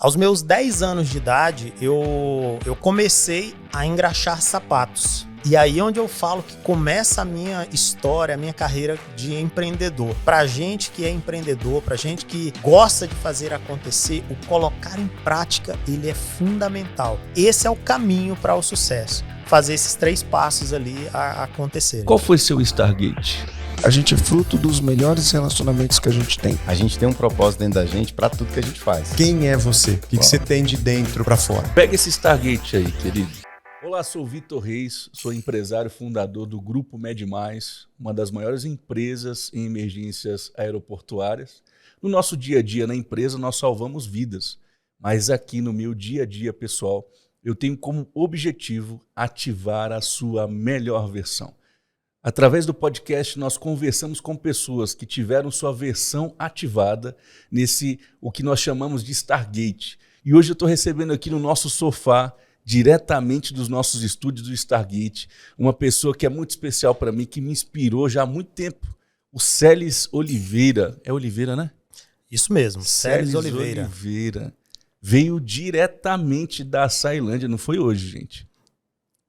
Aos meus 10 anos de idade, eu comecei a engraxar sapatos. E aí é onde eu falo que começa a minha história, a minha carreira de empreendedor. Pra gente que é empreendedor, pra gente que gosta de fazer acontecer, o colocar em prática, ele é fundamental. Esse é o caminho para o sucesso. Fazer esses 3 passos ali acontecerem. Qual foi seu Stargate? A gente é fruto dos melhores relacionamentos que a gente tem. A gente tem um propósito dentro da gente para tudo que a gente faz. Quem é você? O que você tem de dentro para fora? Pega esse Stargate aí, querido. Olá, sou o Vitor Reis, sou empresário fundador do Grupo MedMais, uma das maiores empresas em emergências aeroportuárias. No nosso dia a dia na empresa, nós salvamos vidas. Mas aqui no meu dia a dia, pessoal, eu tenho como objetivo ativar a sua melhor versão. Através do podcast, nós conversamos com pessoas que tiveram sua versão ativada nesse, o que nós chamamos de Stargate. E hoje eu estou recebendo aqui no nosso sofá, diretamente dos nossos estúdios do Stargate, uma pessoa que é muito especial para mim, que me inspirou já há muito tempo, o Celes Oliveira. É Oliveira, né? Isso mesmo, Celes Oliveira. Veio diretamente da Ceilândia, não foi hoje, gente.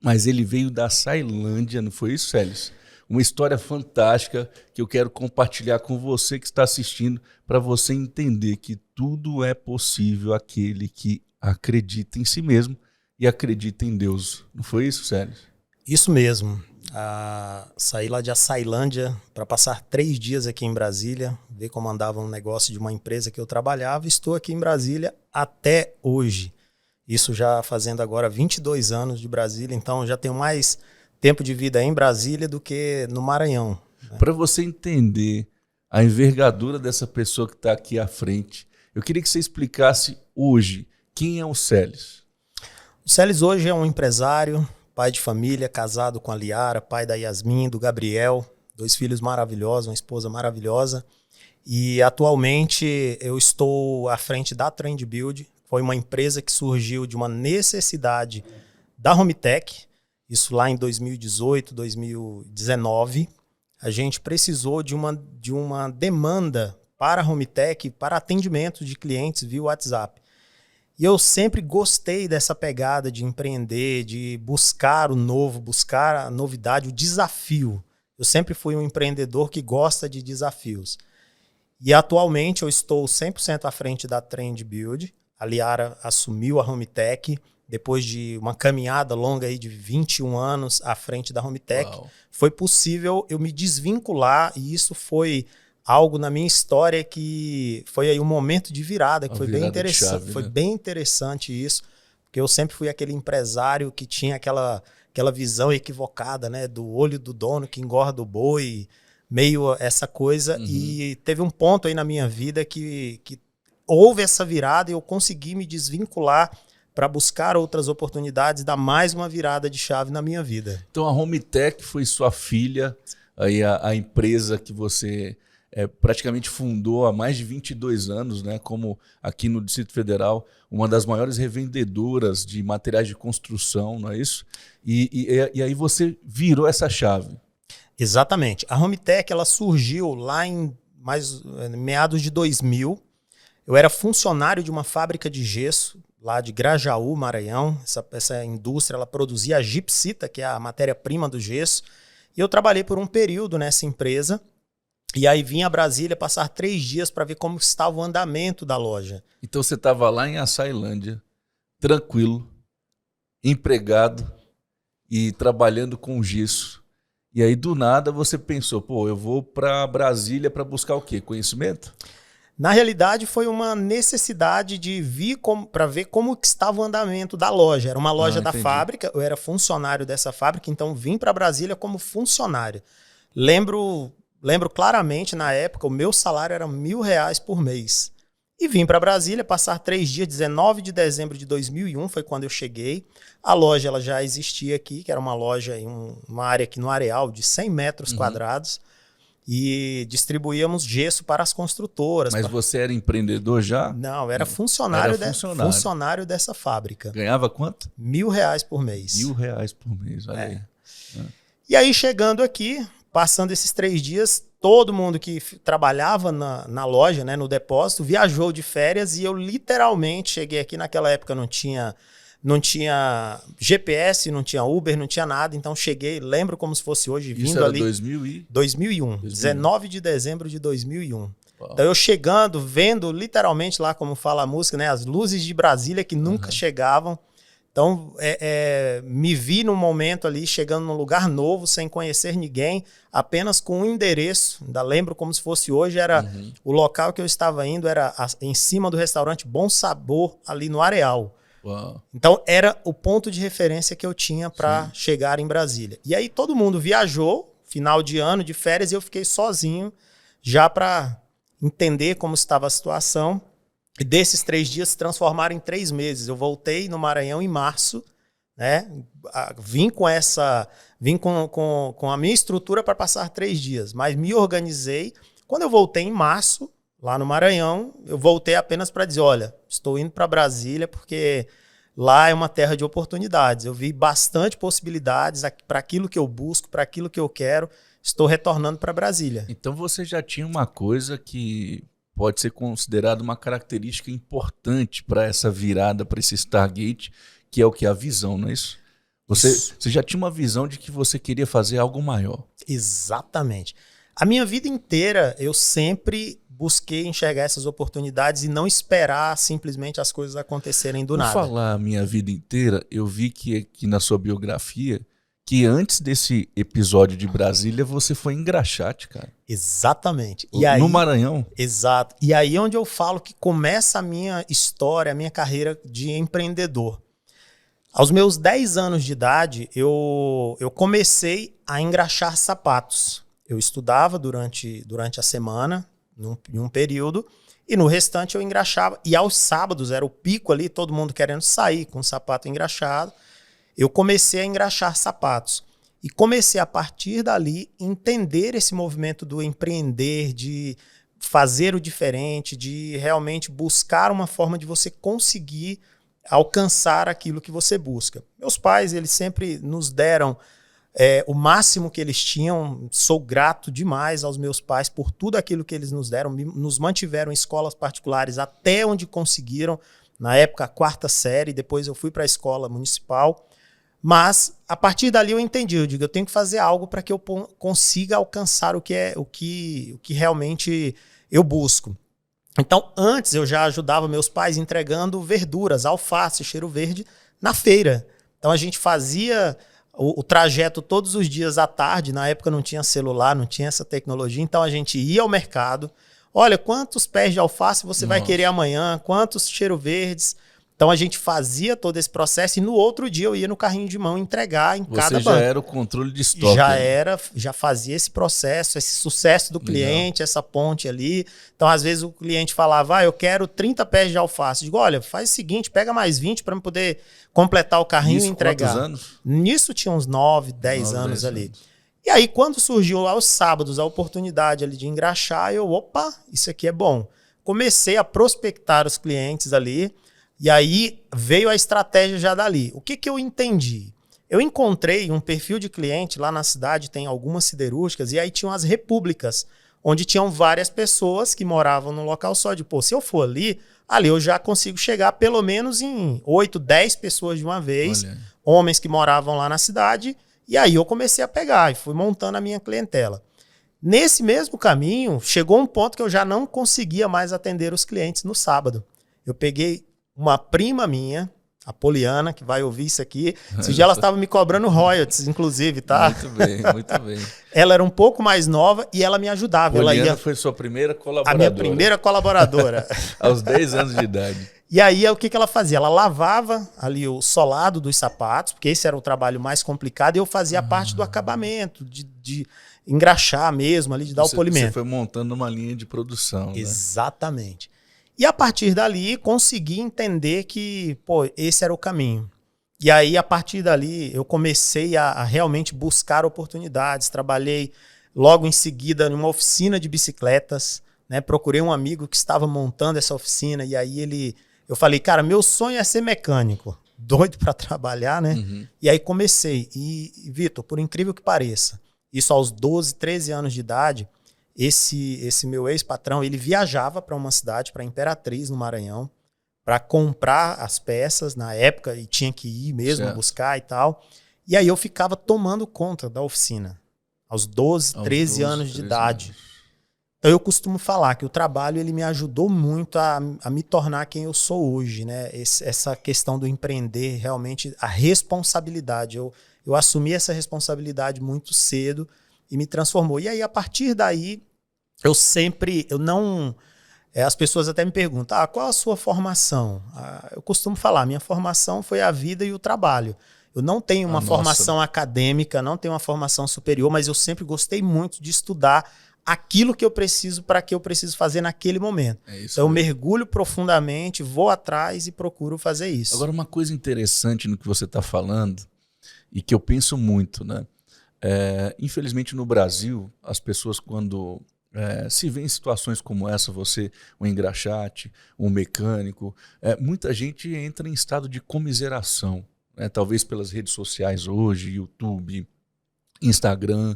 Mas ele veio da Ceilândia, não foi isso, Celes? Uma história fantástica que eu quero compartilhar com você que está assistindo, para você entender que tudo é possível aquele que acredita em si mesmo e acredita em Deus. Não foi isso, Celes? Isso mesmo. Saí lá de Ceilândia para passar 3 dias aqui em Brasília, ver como andava um negócio de uma empresa que eu trabalhava. Estou aqui em Brasília até hoje. Isso já fazendo agora 22 anos de Brasília, então já tenho mais tempo de vida em Brasília do que no Maranhão. Né? Para você entender a envergadura dessa pessoa que está aqui à frente, eu queria que você explicasse hoje quem é o Celes. O Celes hoje é um empresário, pai de família, casado com a Liara, pai da Yasmin, do Gabriel, 2 filhos maravilhosos, uma esposa maravilhosa. E atualmente eu estou à frente da Trend Build. Foi uma empresa que surgiu de uma necessidade da Hometech, isso lá em 2018, 2019. A gente precisou de uma demanda para a Hometech, para atendimento de clientes via WhatsApp. E eu sempre gostei dessa pegada de empreender, de buscar o novo, buscar a novidade, o desafio. Eu sempre fui um empreendedor que gosta de desafios. E atualmente eu estou 100% à frente da Trend Build. A Liara assumiu a Hometech depois de uma caminhada longa aí de 21 anos à frente da Hometech. Uau. Foi possível eu me desvincular e isso foi algo na minha história que foi aí um momento de virada, que foi bem interessante. Chave, né? Foi bem interessante isso, porque eu sempre fui aquele empresário que tinha aquela visão equivocada, né, do olho do dono que engorda o boi, meio essa coisa. Uhum. E teve um ponto aí na minha vida que houve essa virada e eu consegui me desvincular para buscar outras oportunidades, dar mais uma virada de chave na minha vida. Então a Hometech foi sua filha, aí a empresa que você praticamente fundou há mais de 22 anos, né, como aqui no Distrito Federal, uma das maiores revendedoras de materiais de construção, não é isso? E aí você virou essa chave. Exatamente. A Hometech ela surgiu lá em meados de 2000. Eu era funcionário de uma fábrica de gesso lá de Grajaú, Maranhão. Essa indústria ela produzia a gipsita, que é a matéria-prima do gesso. E eu trabalhei por um período nessa empresa. E aí vim a Brasília passar 3 dias para ver como estava o andamento da loja. Então você estava lá em Açailândia, tranquilo, empregado e trabalhando com gesso. E aí do nada você pensou, pô, eu vou para Brasília para buscar o quê? Conhecimento? Na realidade foi uma necessidade de vir para ver como que estava o andamento da loja. Era uma loja da fábrica, eu era funcionário dessa fábrica, então vim para Brasília como funcionário. Lembro claramente, na época, o meu salário era R$1.000 por mês. E vim para Brasília passar 3 dias, 19 de dezembro de 2001, foi quando eu cheguei. A loja ela já existia aqui, que era uma loja em uma área aqui no areal de 100 metros quadrados. E distribuíamos gesso para as construtoras. Mas você era empreendedor já? Não, era funcionário dessa fábrica. Ganhava quanto? R$1.000 por mês. R$1.000 por mês, olha aí. E aí, chegando aqui, passando esses 3 dias, todo mundo que trabalhava na loja, né, no depósito, viajou de férias e eu literalmente cheguei aqui. Naquela época não tinha GPS, não tinha Uber, não tinha nada. Então cheguei, lembro como se fosse hoje, vindo Isso era ali. 2001, 19 de dezembro de 2001. Uau. Então eu chegando, vendo literalmente lá, como fala a música, né, as luzes de Brasília que nunca chegavam. Então, me vi num momento ali, chegando num lugar novo, sem conhecer ninguém, apenas com um endereço. Ainda lembro como se fosse hoje, era o local que eu estava indo, era em cima do restaurante Bom Sabor, ali no Areal. Uau. Então, era o ponto de referência que eu tinha para chegar em Brasília. E aí todo mundo viajou, final de ano, de férias, e eu fiquei sozinho, já para entender como estava a situação. E desses 3 dias se transformaram em 3 meses. Eu voltei no Maranhão em março, né? Vim com a minha estrutura para passar 3 dias, mas me organizei. Quando eu voltei em março, lá no Maranhão, eu voltei apenas para dizer, olha, estou indo para Brasília porque lá é uma terra de oportunidades. Eu vi bastante possibilidades para aquilo que eu busco, para aquilo que eu quero. Estou retornando para Brasília. Então você já tinha uma coisa que pode ser considerado uma característica importante para essa virada, para esse Stargate, que é o que? A visão, não é isso? Você já tinha uma visão de que você queria fazer algo maior. Exatamente. A minha vida inteira, eu sempre busquei enxergar essas oportunidades e não esperar simplesmente as coisas acontecerem do nada. Por falar a minha vida inteira, eu vi que na sua biografia, que antes desse episódio de Brasília, você foi em Graxate, cara. Exatamente. No Maranhão? Exato. E aí onde eu falo que começa a minha história, a minha carreira de empreendedor. Aos meus 10 anos de idade, eu comecei a engraxar sapatos. Eu estudava durante a semana, em um período, e no restante eu engraxava. E aos sábados, era o pico ali, todo mundo querendo sair com o sapato engraxado. Eu comecei a engraxar sapatos e comecei a partir dali entender esse movimento do empreender, de fazer o diferente, de realmente buscar uma forma de você conseguir alcançar aquilo que você busca. Meus pais, eles sempre nos deram o máximo que eles tinham. Sou grato demais aos meus pais por tudo aquilo que eles nos deram, nos mantiveram em escolas particulares até onde conseguiram, na época a 4ª série, depois eu fui para a escola municipal. Mas, a partir dali eu entendi, eu tenho que fazer algo para que eu consiga alcançar o que realmente eu busco. Então, antes eu já ajudava meus pais entregando verduras, alface, cheiro verde, na feira. Então, a gente fazia o trajeto todos os dias à tarde. Na época não tinha celular, não tinha essa tecnologia. Então, a gente ia ao mercado. Olha, quantos pés de alface você vai querer amanhã? Quantos cheiro verdes? Então a gente fazia todo esse processo e no outro dia eu ia no carrinho de mão entregar em cada banco. Você já era o controle de estoque. Já fazia esse processo, esse sucesso do cliente, essa ponte ali. Então às vezes o cliente falava, eu quero 30 pés de alface. Eu digo, olha, faz o seguinte, pega mais 20 para eu poder completar o carrinho e entregar. Quantos anos? Nisso tinha uns 9, 10 anos ali. E aí quando surgiu aos sábados a oportunidade ali de engraxar, opa, isso aqui é bom. Comecei a prospectar os clientes ali. E aí veio a estratégia já dali. O que eu entendi? Eu encontrei um perfil de cliente lá na cidade, tem algumas siderúrgicas, e aí tinham as repúblicas, onde tinham várias pessoas que moravam num local só. Se eu for ali eu já consigo chegar pelo menos em 8, 10 pessoas de uma vez, homens que moravam lá na cidade, e aí eu comecei a pegar e fui montando a minha clientela. Nesse mesmo caminho, chegou um ponto que eu já não conseguia mais atender os clientes no sábado. Eu peguei uma prima minha, a Poliana, que vai ouvir isso aqui. Esse dia ela estava me cobrando royalties, inclusive, tá? Muito bem, muito bem. Ela era um pouco mais nova e ela me ajudava. Poliana foi sua primeira colaboradora. A minha primeira colaboradora. Aos 10 anos de idade. E aí, o que ela fazia? Ela lavava ali o solado dos sapatos, porque esse era o trabalho mais complicado, e eu fazia a parte do acabamento, de engraxar mesmo, ali, de dar o polimento. Você foi montando uma linha de produção, né? Exatamente. E a partir dali, consegui entender que, esse era o caminho. E aí, a partir dali, eu comecei a realmente buscar oportunidades. Trabalhei logo em seguida em uma oficina de bicicletas, né? Procurei um amigo que estava montando essa oficina, e aí eu falei, cara, meu sonho é ser mecânico. Doido para trabalhar, né? E aí comecei. E, Vitor, por incrível que pareça, isso aos 12, 13 anos de idade, esse meu ex-patrão, ele viajava para uma cidade, para Imperatriz, no Maranhão, para comprar as peças na época e tinha que ir mesmo buscar e tal. E aí eu ficava tomando conta da oficina, aos 13 anos de idade. Então eu costumo falar que o trabalho ele me ajudou muito a me tornar quem eu sou hoje, né? Essa questão do empreender, realmente a responsabilidade. Eu assumi essa responsabilidade muito cedo e me transformou. E aí, a partir daí, as pessoas até me perguntam, qual a sua formação? Eu costumo falar, minha formação foi a vida e o trabalho. Eu não tenho uma formação acadêmica, não tenho uma formação superior, mas eu sempre gostei muito de estudar aquilo que eu preciso para que eu preciso fazer naquele momento. Então eu mergulho profundamente, vou atrás e procuro fazer isso. Agora, uma coisa interessante no que você está falando e que eu penso muito, né? Infelizmente no Brasil, as pessoas quando se vê em situações como essa, você, um engraxate, um mecânico, muita gente entra em estado de comiseração, né? Talvez pelas redes sociais hoje, YouTube, Instagram,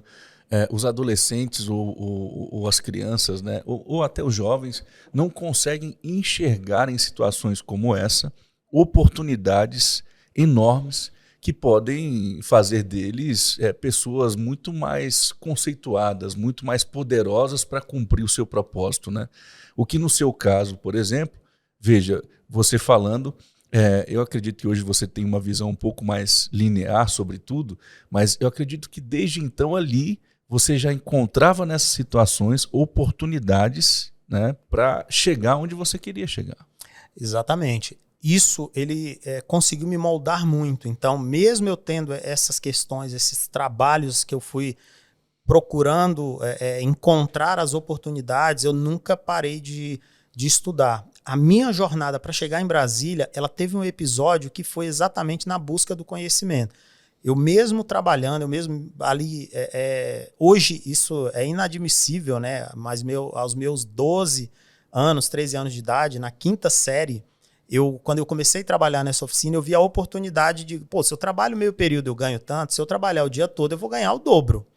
os adolescentes ou as crianças, né? ou até os jovens não conseguem enxergar em situações como essa oportunidades enormes que podem fazer deles pessoas muito mais conceituadas, muito mais poderosas para cumprir o seu propósito, né? O que no seu caso, por exemplo, veja, você falando, eu acredito que hoje você tem uma visão um pouco mais linear sobre tudo, mas eu acredito que desde então ali você já encontrava nessas situações oportunidades, né, para chegar onde você queria chegar. Exatamente. Isso ele conseguiu me moldar muito. Então, mesmo eu tendo essas questões, esses trabalhos que eu fui procurando encontrar as oportunidades, eu nunca parei de estudar. A minha jornada para chegar em Brasília, ela teve um episódio que foi exatamente na busca do conhecimento. Eu mesmo trabalhando, eu mesmo ali... hoje isso é inadmissível, né? Mas aos meus 13 anos de idade, na 5ª série, quando eu comecei a trabalhar nessa oficina, eu vi a oportunidade de, se eu trabalho meio período eu ganho tanto, se eu trabalhar o dia todo eu vou ganhar o dobro.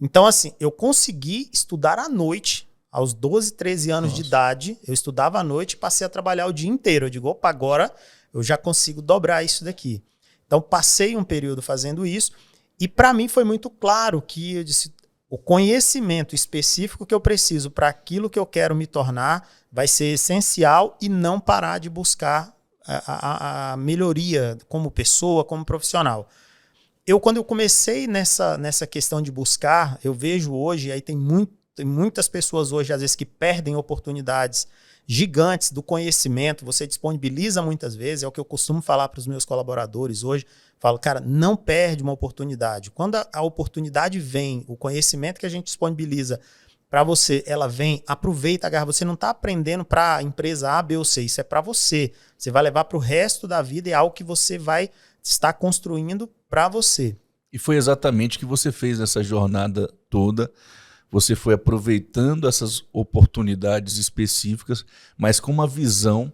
Então, assim, eu consegui estudar à noite, aos 12, 13 anos de idade, eu estudava à noite e passei a trabalhar o dia inteiro. Eu digo, opa, agora eu já consigo dobrar isso daqui. Então, passei um período fazendo isso e para mim foi muito claro que eu disse, o conhecimento específico que eu preciso para aquilo que eu quero me tornar vai ser essencial e não parar de buscar a melhoria como pessoa, como profissional. Quando eu comecei nessa questão de buscar, eu vejo hoje, aí tem muitas pessoas hoje, às vezes, que perdem oportunidades gigantes do conhecimento, você disponibiliza muitas vezes, é o que eu costumo falar para os meus colaboradores hoje, falo, cara, não perde uma oportunidade. Quando a oportunidade vem, o conhecimento que a gente disponibiliza para você, ela vem, aproveita, agarra. Você não está aprendendo para a empresa A, B ou C, isso é para você. Você vai levar para o resto da vida e é algo que você vai estar construindo para você. E foi exatamente o que você fez nessa jornada toda. Você foi aproveitando essas oportunidades específicas, mas com uma visão,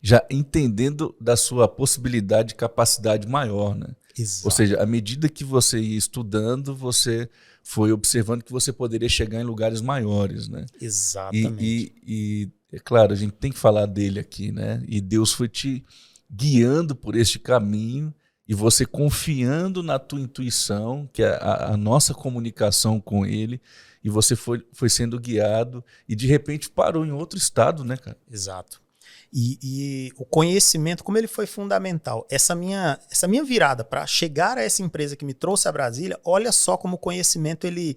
já entendendo da sua possibilidade e capacidade maior, né? Exato. Ou seja, à medida que você ia estudando, você foi observando que você poderia chegar em lugares maiores, né? Exatamente. E é claro, a gente tem que falar dele aqui, né? E Deus foi te guiando por este caminho e você confiando na tua intuição, que é a nossa comunicação com ele, e você foi sendo guiado e de repente parou em outro estado, né, cara? Exato. E o conhecimento, como ele foi fundamental. Essa minha virada para chegar a essa empresa que me trouxe a Brasília, olha só como o conhecimento ele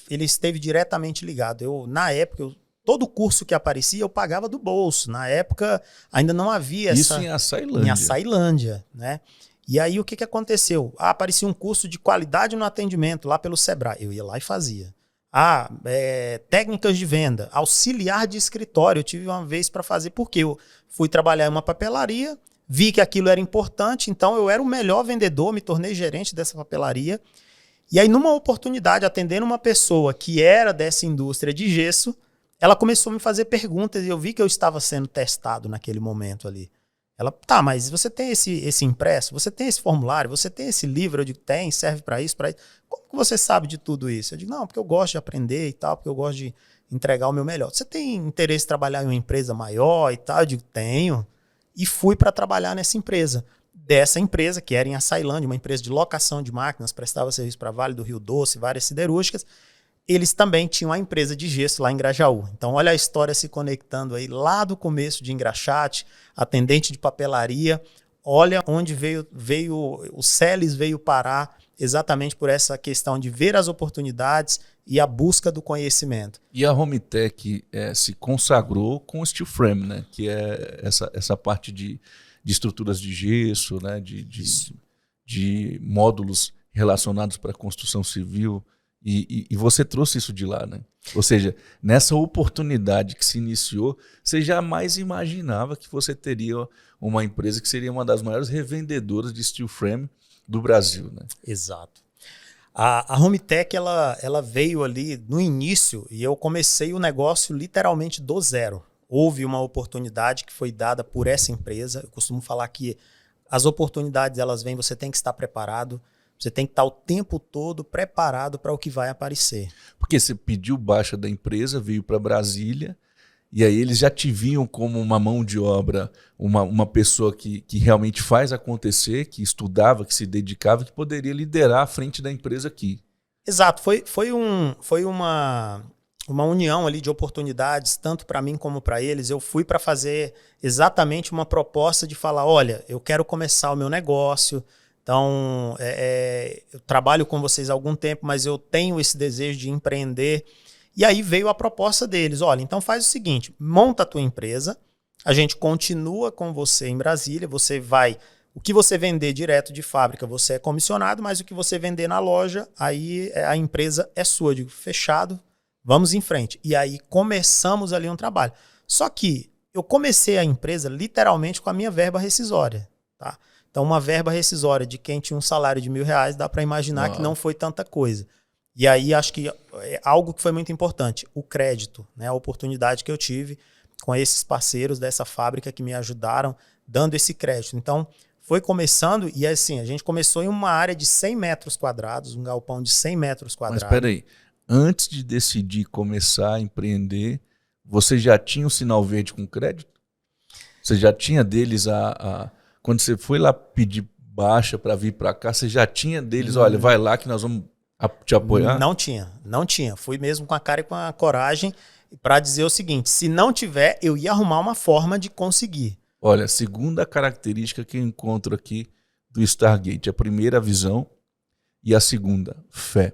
esteve diretamente ligado. Na época, todo curso que aparecia eu pagava do bolso. Na época ainda não havia isso em Açailândia. Em Açailândia, né? E aí o que aconteceu? Aparecia um curso de qualidade no atendimento lá pelo Sebrae. Eu ia lá e fazia. Técnicas de venda, auxiliar de escritório, eu tive uma vez para fazer, porque eu fui trabalhar em uma papelaria, vi que aquilo era importante, então eu era o melhor vendedor, me tornei gerente dessa papelaria, e aí numa oportunidade, atendendo uma pessoa que era dessa indústria de gesso, ela começou a me fazer perguntas e eu vi que eu estava sendo testado naquele momento ali. Ela, tá, mas você tem esse impresso, você tem esse formulário, você tem esse livro? Eu digo, tem, serve para isso, para isso. Como que você sabe de tudo isso? Eu digo, não, porque eu gosto de aprender e tal, porque eu gosto de entregar o meu melhor. Você tem interesse em trabalhar em uma empresa maior e tal? Eu digo, tenho. E fui para trabalhar nessa empresa. Dessa empresa, que era em Açailândia, uma empresa de locação de máquinas, prestava serviço para Vale do Rio Doce, várias siderúrgicas. Eles também tinham a empresa de gesso lá em Grajaú. Então, olha a história se conectando aí lá do começo de Engraxate, atendente de papelaria. Olha onde veio o Celes veio parar exatamente por essa questão de ver as oportunidades e a busca do conhecimento. E a Hometech se consagrou com o steel frame, né? Que é essa parte de estruturas de gesso, né? de módulos relacionados para a construção civil. E você trouxe isso de lá, né? Ou seja, nessa oportunidade que se iniciou, você jamais imaginava que você teria uma empresa que seria uma das maiores revendedoras de steel frame do Brasil, né? Exato. A Hometech, ela veio ali no início e eu comecei o negócio literalmente do zero. Houve uma oportunidade que foi dada por essa empresa. Eu costumo falar que as oportunidades, elas vêm, você tem que estar preparado. Você tem que estar o tempo todo preparado para o que vai aparecer. Porque você pediu baixa da empresa, veio para Brasília, e aí eles já te viam como uma mão de obra, uma pessoa que realmente faz acontecer, que estudava, que se dedicava, que poderia liderar a frente da empresa aqui. Exato. Foi uma união ali de oportunidades, tanto para mim como para eles. Eu fui para fazer exatamente uma proposta de falar, olha, eu quero começar o meu negócio. Então, eu trabalho com vocês há algum tempo, mas eu tenho esse desejo de empreender. E aí veio a proposta deles. Olha, então faz o seguinte, monta a tua empresa, a gente continua com você em Brasília, o que você vender direto de fábrica, você é comissionado, mas o que você vender na loja, aí a empresa é sua. Eu digo, fechado, vamos em frente. E aí começamos ali um trabalho. Só que eu comecei a empresa literalmente com a minha verba rescisória, tá? Então, uma verba rescisória de quem tinha um salário de R$1.000, dá para imaginar que não foi tanta coisa. E aí, acho que é algo que foi muito importante, o crédito, né? A oportunidade que eu tive com esses parceiros dessa fábrica que me ajudaram, dando esse crédito. Então, foi começando e assim, a gente começou em uma área de 100 metros quadrados, um galpão de 100 metros quadrados. Mas espera aí, antes de decidir começar a empreender, você já tinha o sinal verde com crédito? Você já tinha deles quando você foi lá pedir baixa para vir para cá, você já tinha deles, olha, vai lá que nós vamos te apoiar? Não tinha. Fui mesmo com a cara e com a coragem para dizer o seguinte, se não tiver, eu ia arrumar uma forma de conseguir. Olha, segunda característica que eu encontro aqui do Stargate, a primeira, a visão, e a segunda, fé.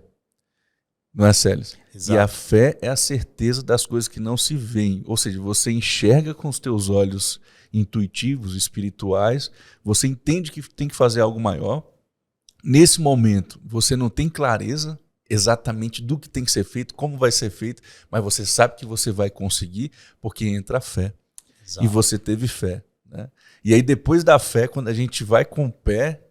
Não é, Celes? Exato. E a fé é a certeza das coisas que não se veem, ou seja, você enxerga com os teus olhos intuitivos, espirituais, você entende que tem que fazer algo maior. Nesse momento, você não tem clareza exatamente do que tem que ser feito, como vai ser feito, mas você sabe que você vai conseguir, porque entra a fé. Exato. E você teve fé, né? E aí depois da fé, quando a gente vai com o pé,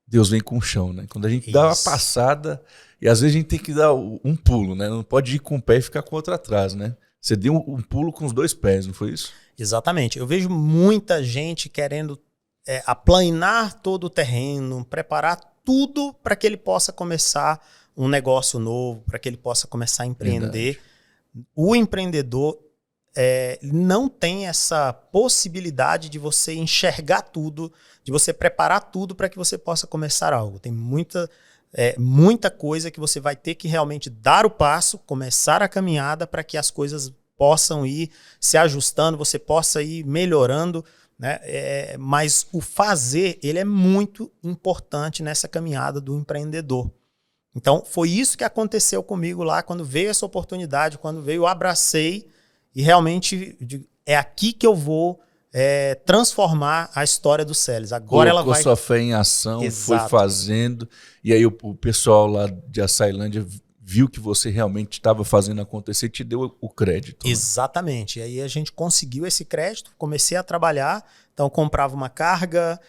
Deus vem com o chão, né? Quando a gente dá uma passada, e às vezes a gente tem que dar um pulo, né? Não pode ir com o pé e ficar com o outro atrás, né? Você deu um pulo com os dois pés, não foi isso? Exatamente. Eu vejo muita gente querendo aplanar todo o terreno, preparar tudo para que ele possa começar um negócio novo, para que ele possa começar a empreender. Verdade. O empreendedor não tem essa possibilidade de você enxergar tudo, de você preparar tudo para que você possa começar algo. Tem muita coisa que você vai ter que realmente dar o passo, começar a caminhada para que as coisas possam ir se ajustando, você possa ir melhorando, né? Mas o fazer, ele é muito importante nessa caminhada do empreendedor. Então, foi isso que aconteceu comigo lá, quando veio essa oportunidade, quando veio, eu abracei e realmente é aqui que eu vou transformar a história do Celes. Agora ela vai... sua fé em ação, Exato. Foi fazendo, e aí o pessoal lá de Açailândia viu que você realmente estava fazendo acontecer e te deu o crédito. Né? Exatamente. E aí a gente conseguiu esse crédito, comecei a trabalhar, então comprava uma carga,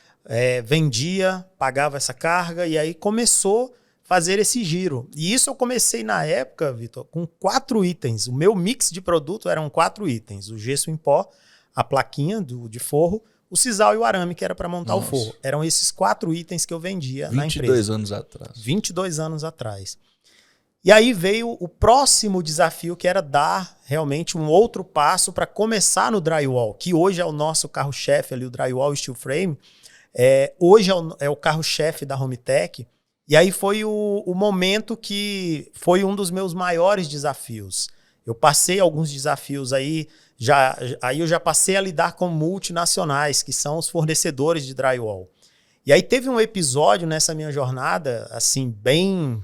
vendia, pagava essa carga e aí começou a fazer esse giro. E isso eu comecei na época, Vitor, com 4 itens. O meu mix de produto eram 4 itens. O gesso em pó, a plaquinha de forro, o sisal e o arame, que era para montar Nossa. o forro. Eram esses 4 itens que eu vendia na empresa. 22 anos atrás. 22 anos atrás. E aí veio o próximo desafio, que era dar realmente um outro passo para começar no drywall, que hoje é o nosso carro-chefe ali, o drywall steel frame. Hoje é o carro-chefe da Hometech. E aí foi o momento que foi um dos meus maiores desafios. Eu passei alguns desafios aí eu já passei a lidar com multinacionais, que são os fornecedores de drywall. E aí teve um episódio nessa minha jornada, assim, bem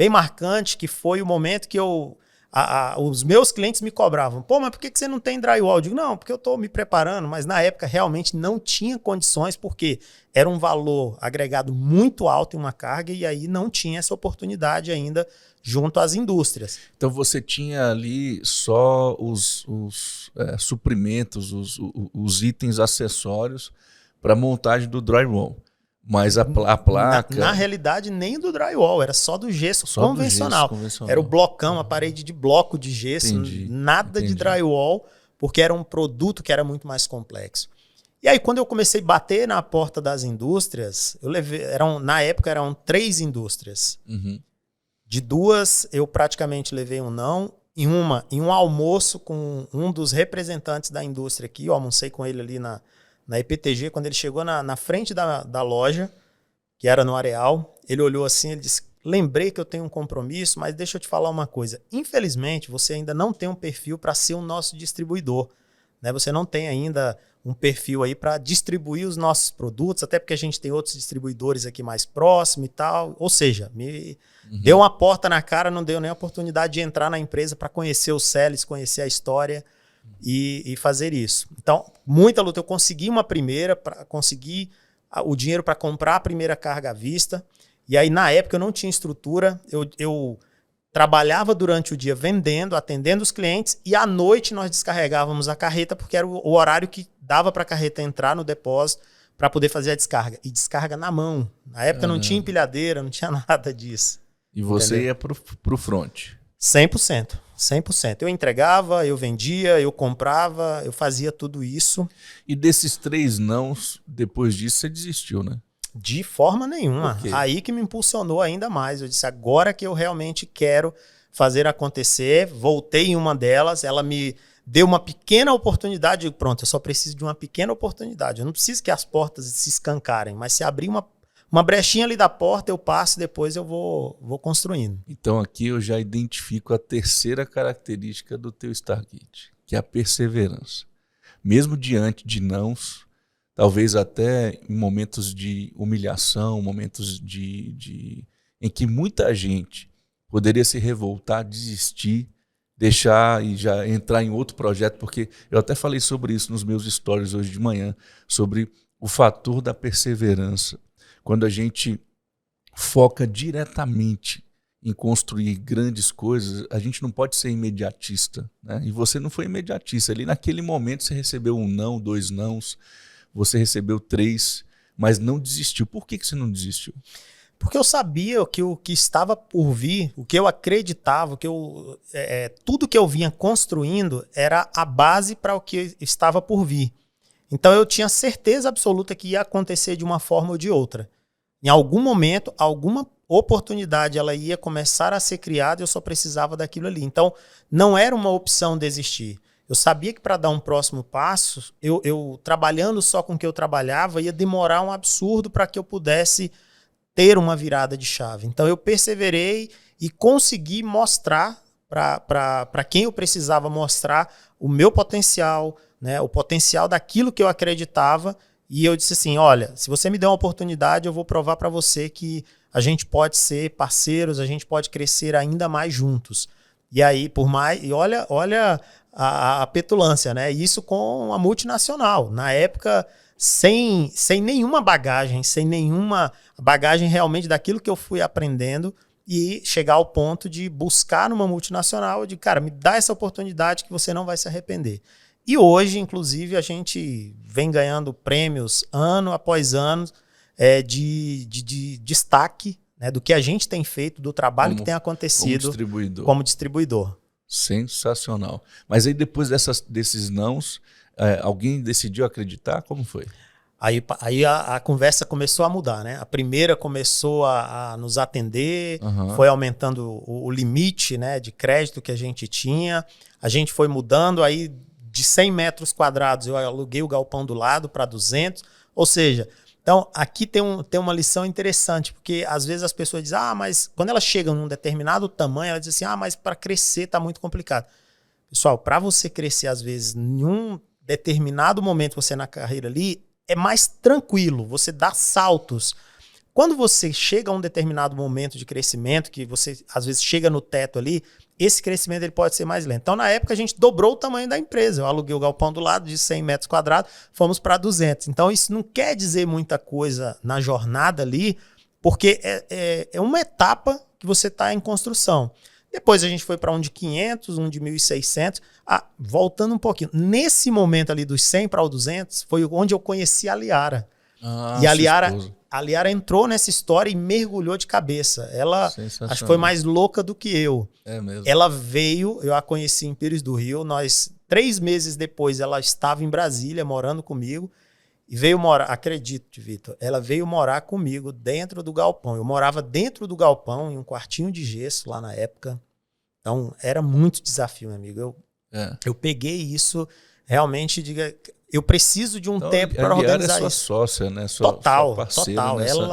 marcante, que foi o momento que os meus clientes me cobravam. Pô, mas por que você não tem drywall? Eu digo, não, porque eu estou me preparando, mas na época realmente não tinha condições, porque era um valor agregado muito alto em uma carga e aí não tinha essa oportunidade ainda junto às indústrias. Então você tinha ali só os suprimentos, os itens acessórios para montagem do drywall. Mas a placa... Na realidade, nem do drywall, era só do gesso convencional. Era o blocão, a parede de bloco de gesso, nada de drywall, porque era um produto que era muito mais complexo. E aí, quando eu comecei a bater na porta das indústrias, na época eram 3 indústrias. Uhum. De 2, eu praticamente levei um não. Em um almoço com um dos representantes da indústria aqui, eu almocei com ele ali na EPTG, quando ele chegou na frente da loja, que era no Areal, ele olhou assim, ele disse, lembrei que eu tenho um compromisso, mas deixa eu te falar uma coisa, infelizmente você ainda não tem um perfil para ser o nosso distribuidor, né? Você não tem ainda um perfil aí para distribuir os nossos produtos, até porque a gente tem outros distribuidores aqui mais próximos e tal, ou seja, deu uma porta na cara, não deu nem a oportunidade de entrar na empresa para conhecer os sellers, conhecer a história, e fazer isso. Então, muita luta. Eu consegui consegui o dinheiro para comprar a primeira carga à vista. E aí, na época, eu não tinha estrutura. Eu trabalhava durante o dia vendendo, atendendo os clientes, e à noite nós descarregávamos a carreta, porque era o horário que dava para a carreta entrar no depósito para poder fazer a descarga. E descarga na mão. Na época não tinha empilhadeira, não tinha nada disso. E você ia pro front? 100%. 100%. Eu entregava, eu vendia, eu comprava, eu fazia tudo isso. E desses 3 nãos, depois disso, você desistiu, né? De forma nenhuma. Por quê? Aí que me impulsionou ainda mais. Eu disse, agora que eu realmente quero fazer acontecer. Voltei em uma delas, ela me deu uma pequena oportunidade. Eu digo, pronto, eu só preciso de uma pequena oportunidade. Eu não preciso que as portas se escancarem, mas se abrir uma brechinha ali da porta, eu passo e depois eu vou construindo. Então aqui eu já identifico a terceira característica do teu Stargate, que é a perseverança. Mesmo diante de nãos, talvez até em momentos de humilhação, momentos em que muita gente poderia se revoltar, desistir, deixar e já entrar em outro projeto, porque eu até falei sobre isso nos meus stories hoje de manhã, sobre o fator da perseverança. Quando a gente foca diretamente em construir grandes coisas, a gente não pode ser imediatista, né? E você não foi imediatista. Ali naquele momento você recebeu 1 não, 2 nãos, você recebeu 3, mas não desistiu. Por que você não desistiu? Porque eu sabia que o que estava por vir, o que eu acreditava, tudo que eu vinha construindo era a base para o que estava por vir. Então eu tinha certeza absoluta que ia acontecer de uma forma ou de outra. Em algum momento, alguma oportunidade ela ia começar a ser criada e eu só precisava daquilo ali. Então não era uma opção desistir. Eu sabia que para dar um próximo passo, eu trabalhando só com o que eu trabalhava, ia demorar um absurdo para que eu pudesse ter uma virada de chave. Então eu perseverei e consegui mostrar para quem eu precisava mostrar o meu potencial, né, o potencial daquilo que eu acreditava. E eu disse assim, olha, se você me der uma oportunidade, eu vou provar para você que a gente pode ser parceiros, a gente pode crescer ainda mais juntos. E aí, olha a petulância, né? Isso com a multinacional. Na época, sem nenhuma bagagem, sem nenhuma bagagem realmente daquilo que eu fui aprendendo e chegar ao ponto de buscar numa multinacional, de cara, me dá essa oportunidade que você não vai se arrepender. E hoje, inclusive, a gente vem ganhando prêmios ano após ano de destaque, né, do que a gente tem feito, do trabalho que tem acontecido como distribuidor. Sensacional. Mas aí depois desses nãos, alguém decidiu acreditar? Como foi? Aí a conversa começou a mudar, né? A primeira começou a nos atender, foi aumentando o limite, né, de crédito que a gente tinha. A gente foi mudando, aí de 100 metros quadrados eu aluguei o galpão do lado para 200. Ou seja, então aqui tem uma lição interessante, porque às vezes as pessoas dizem, mas quando elas chegam num determinado tamanho, elas dizem assim, mas para crescer está muito complicado. Pessoal, para você crescer às vezes em um determinado momento você na carreira ali, é mais tranquilo, você dá saltos. Quando você chega a um determinado momento de crescimento, que você às vezes chega no teto ali, esse crescimento ele pode ser mais lento. Então, na época, a gente dobrou o tamanho da empresa. Eu aluguei o galpão do lado de 100 metros quadrados, fomos para 200. Então, isso não quer dizer muita coisa na jornada ali, porque é uma etapa que você está em construção. Depois a gente foi para um de 500, um de 1.600. Voltando um pouquinho, nesse momento ali dos 100 para o 200, foi onde eu conheci a Liara. E a Liara entrou nessa história e mergulhou de cabeça. Ela acho que foi mais louca do que eu. É mesmo. Ela veio, eu a conheci em Pires do Rio. 3 meses depois, ela estava em Brasília morando comigo. E veio morar, acredite, Vitor, ela veio morar comigo dentro do galpão. Eu morava dentro do galpão, em um quartinho de gesso lá na época. Então, era muito desafio, meu amigo. Eu peguei isso, realmente, eu preciso de um tempo para organizar sua isso. Sócia, né? Total.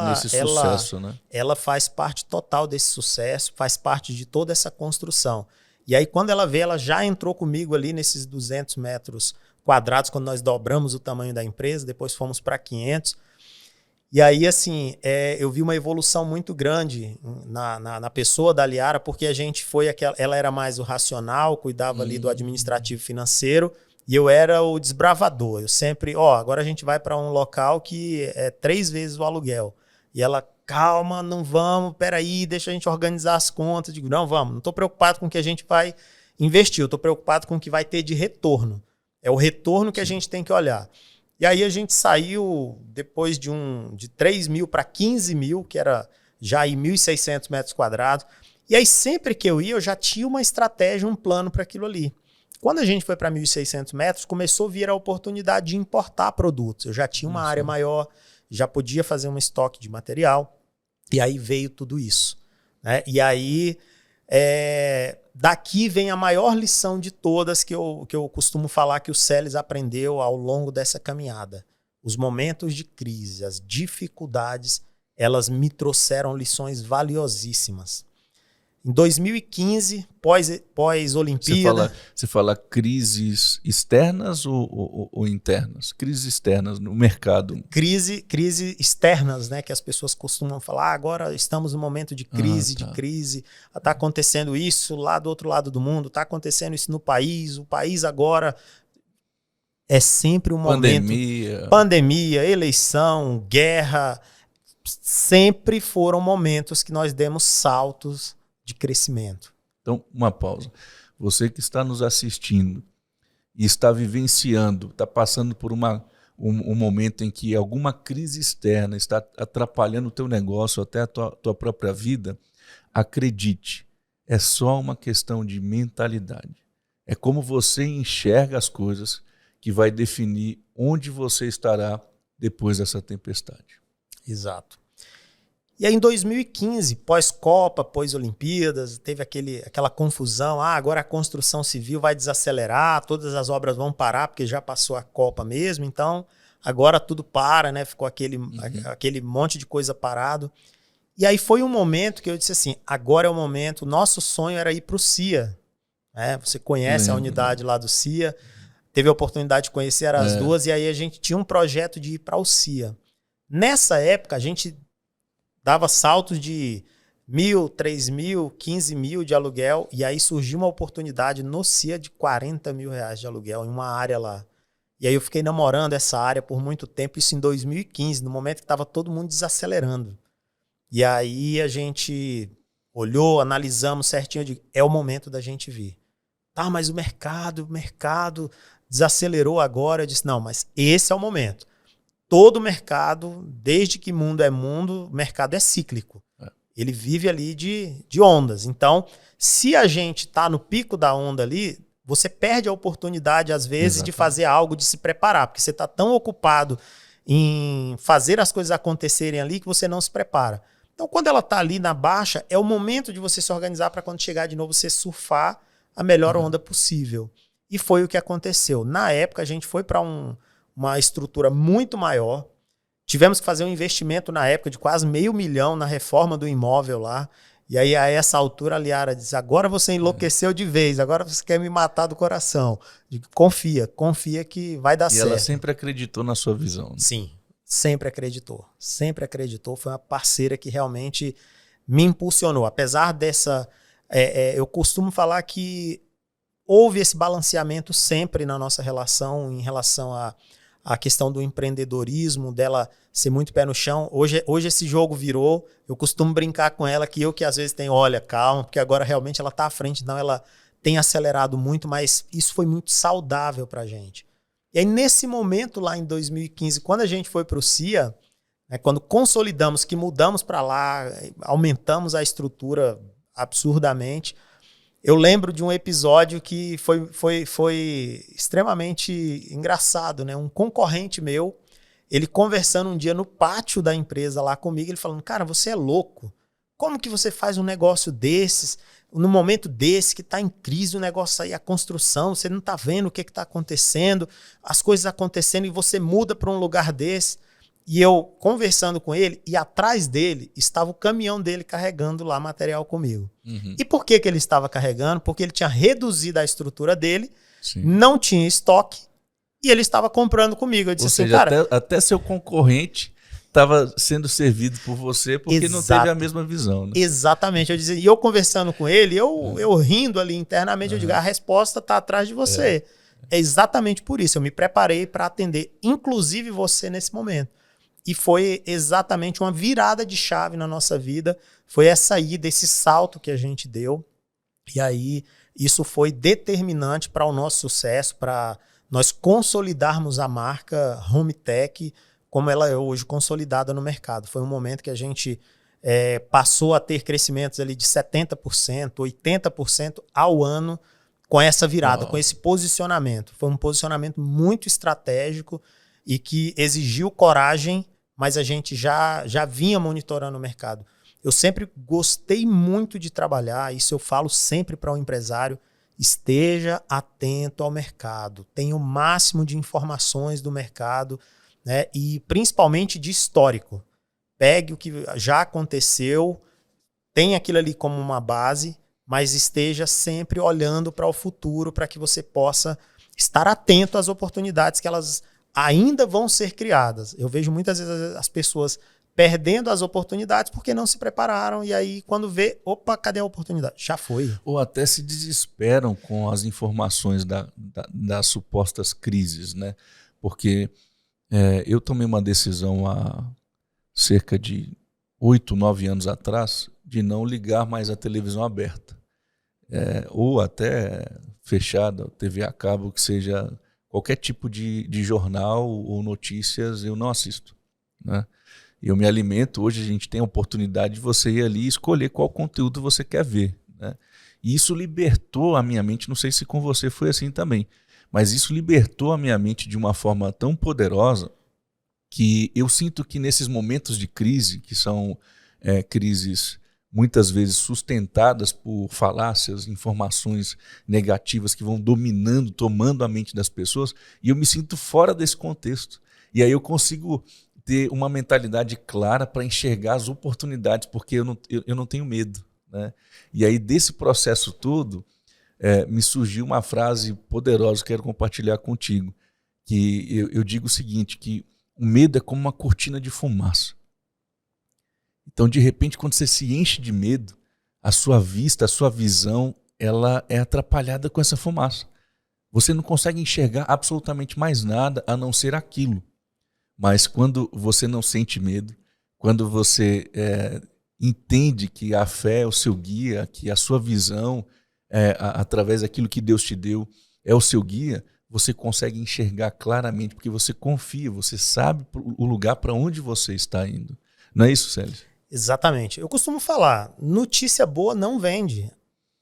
Nesse sucesso, né? Ela faz parte total desse sucesso, faz parte de toda essa construção. E aí, quando ela veio, ela já entrou comigo ali nesses 200 metros quadrados, quando nós dobramos o tamanho da empresa, depois fomos para 500. E aí, assim, eu vi uma evolução muito grande na pessoa da Liara, porque a gente ela era mais o racional, cuidava ali do administrativo financeiro, e eu era o desbravador. Eu sempre, agora a gente vai para um local que é 3 vezes o aluguel. E ela, calma, não vamos, peraí, deixa a gente organizar as contas. Eu digo, não, vamos, não estou preocupado com o que a gente vai investir, eu estou preocupado com o que vai ter de retorno. É o retorno que a gente tem que olhar. E aí a gente saiu depois de 3 mil para 15 mil, que era já em 1.600 metros quadrados. E aí sempre que eu ia, eu já tinha uma estratégia, um plano para aquilo ali. Quando a gente foi para 1.600 metros, começou a vir a oportunidade de importar produtos. Eu já tinha uma área maior, já podia fazer um estoque de material. E aí veio tudo isso, né? E aí... daqui vem a maior lição de todas que eu costumo falar que o Seles aprendeu ao longo dessa caminhada. Os momentos de crise, as dificuldades, elas me trouxeram lições valiosíssimas. Em 2015, pós-Olimpíada... Você fala crises externas ou internas? Crises externas no mercado. Crise externas, né? Que as pessoas costumam falar, agora estamos num momento de crise, está acontecendo isso lá do outro lado do mundo, está acontecendo isso no país, o país agora é sempre um momento... Pandemia, eleição, guerra, sempre foram momentos que nós demos saltos de crescimento. Então, uma pausa. Você que está nos assistindo e está vivenciando, está passando por um momento em que alguma crise externa está atrapalhando o teu negócio, até a tua própria vida, acredite, é só uma questão de mentalidade. É como você enxerga as coisas que vai definir onde você estará depois dessa tempestade. Exato. E aí em 2015, pós-Copa, pós-Olimpíadas, teve aquela confusão, agora a construção civil vai desacelerar, todas as obras vão parar, porque já passou a Copa mesmo, então agora tudo para, né? Ficou aquele monte de coisa parado. E aí foi um momento que eu disse assim, agora é o momento, o nosso sonho era ir para o CIA. Né? Você conhece a unidade lá do CIA, teve a oportunidade de conhecer as duas, e aí a gente tinha um projeto de ir para o CIA. Nessa época, a gente dava saltos de 1.000, 3.000, 15 mil de aluguel, e aí surgiu uma oportunidade no CIA de 40 mil reais de aluguel em uma área lá. E aí eu fiquei namorando essa área por muito tempo, isso em 2015, no momento que estava todo mundo desacelerando. E aí a gente olhou, analisamos certinho, eu digo, é o momento da gente vir. Tá, mas o mercado desacelerou agora. Eu disse, não, mas esse é o momento. Todo mercado, desde que mundo é mundo, o mercado é cíclico. Ele vive ali de ondas. Então, se a gente está no pico da onda ali, você perde a oportunidade, às vezes, de fazer algo, de se preparar, porque você está tão ocupado em fazer as coisas acontecerem ali que você não se prepara. Então, quando ela está ali na baixa, é o momento de você se organizar para quando chegar de novo você surfar a melhor onda possível. E foi o que aconteceu. Na época, a gente foi para uma estrutura muito maior. Tivemos que fazer um investimento na época de quase R$500 mil na reforma do imóvel lá. E aí, a essa altura, a Liara diz, agora você enlouqueceu de vez, agora você quer me matar do coração. Digo, confia que vai dar certo. E ela sempre acreditou na sua visão. Né? Sim, sempre acreditou. Sempre acreditou. Foi uma parceira que realmente me impulsionou. Apesar dessa... eu costumo falar que houve esse balanceamento sempre na nossa relação, em relação à questão do empreendedorismo, dela ser muito pé no chão. Hoje esse jogo virou, eu costumo brincar com ela que às vezes tenho, olha, calma, porque agora realmente ela está à frente, não, ela tem acelerado muito, mas isso foi muito saudável para a gente. E aí nesse momento lá em 2015, quando a gente foi para o CIA, né, quando consolidamos, que mudamos para lá, aumentamos a estrutura absurdamente, eu lembro de um episódio que foi extremamente engraçado, né? Um concorrente meu, ele conversando um dia no pátio da empresa lá comigo, ele falando, cara, você é louco. Como que você faz um negócio desses, no momento desse, que está em crise o negócio aí, a construção, você não está vendo o que está acontecendo, as coisas acontecendo e você muda para um lugar desse. E eu conversando com ele, e atrás dele estava o caminhão dele carregando lá material comigo. Uhum. E por que ele estava carregando? Porque ele tinha reduzido a estrutura dele, sim, não tinha estoque, e ele estava comprando comigo. Eu disse assim, seja, cara... até seu concorrente estava sendo servido por você porque não teve a mesma visão. Né? Exatamente. Eu dizia, e eu conversando com ele, eu rindo ali internamente, eu digo, a resposta está atrás de você. É exatamente por isso. Eu me preparei para atender, inclusive você nesse momento. E foi exatamente uma virada de chave na nossa vida. Foi essa ida, esse salto que a gente deu. E aí, isso foi determinante para o nosso sucesso, para nós consolidarmos a marca Home Tech como ela é hoje consolidada no mercado. Foi um momento que a gente passou a ter crescimentos ali de 70%, 80% ao ano com essa virada, com esse posicionamento. Foi um posicionamento muito estratégico e que exigiu coragem, mas a gente já vinha monitorando o mercado. Eu sempre gostei muito de trabalhar, isso eu falo sempre para o empresário, esteja atento ao mercado, tenha o máximo de informações do mercado, né, e principalmente de histórico. Pegue o que já aconteceu, tenha aquilo ali como uma base, mas esteja sempre olhando para o futuro para que você possa estar atento às oportunidades que elas ainda vão ser criadas. Eu vejo muitas vezes as pessoas perdendo as oportunidades porque não se prepararam e aí quando vê, opa, cadê a oportunidade? Já foi. Ou até se desesperam com as informações das supostas crises, né? Porque eu tomei uma decisão há cerca de 8, 9 anos atrás de não ligar mais a televisão aberta. Ou até fechada, TV a cabo, que seja qualquer tipo de jornal ou notícias, eu não assisto, né? Eu me alimento, hoje a gente tem a oportunidade de você ir ali e escolher qual conteúdo você quer ver, né? E isso libertou a minha mente, não sei se com você foi assim também, mas isso libertou a minha mente de uma forma tão poderosa que eu sinto que nesses momentos de crise, que são crises muitas vezes sustentadas por falácias, informações negativas que vão dominando, tomando a mente das pessoas, e eu me sinto fora desse contexto. E aí eu consigo ter uma mentalidade clara para enxergar as oportunidades, porque eu não tenho medo, né? E aí desse processo todo, me surgiu uma frase poderosa que eu quero compartilhar contigo, que eu digo o seguinte, que o medo é como uma cortina de fumaça. Então, de repente, quando você se enche de medo, a sua vista, a sua visão, ela é atrapalhada com essa fumaça. Você não consegue enxergar absolutamente mais nada a não ser aquilo. Mas quando você não sente medo, quando você entende que a fé é o seu guia, que a sua visão, através daquilo que Deus te deu, é o seu guia, você consegue enxergar claramente, porque você confia, você sabe o lugar para onde você está indo. Não é isso, Célio? Exatamente. Eu costumo falar, notícia boa não vende.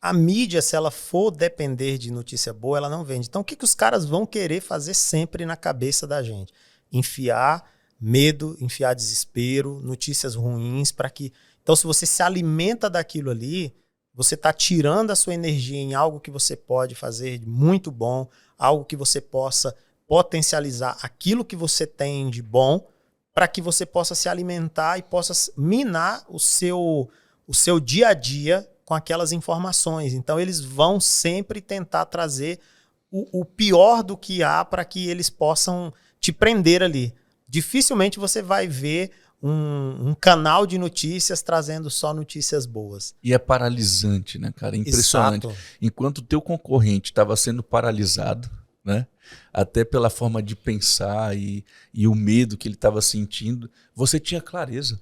A mídia, se ela for depender de notícia boa, ela não vende. Então, o que os caras vão querer fazer sempre na cabeça da gente? Enfiar medo, enfiar desespero, notícias ruins, para que... Então, se você se alimenta daquilo ali, você está tirando a sua energia em algo que você pode fazer muito bom, algo que você possa potencializar aquilo que você tem de bom, para que você possa se alimentar e possa minar o seu dia a dia com aquelas informações. Então, eles vão sempre tentar trazer o pior do que há para que eles possam te prender ali. Dificilmente você vai ver um canal de notícias trazendo só notícias boas. E é paralisante, né, cara? Impressionante. Exato. Enquanto o teu concorrente estava sendo paralisado, né? Até pela forma de pensar e o medo que ele estava sentindo, você tinha clareza.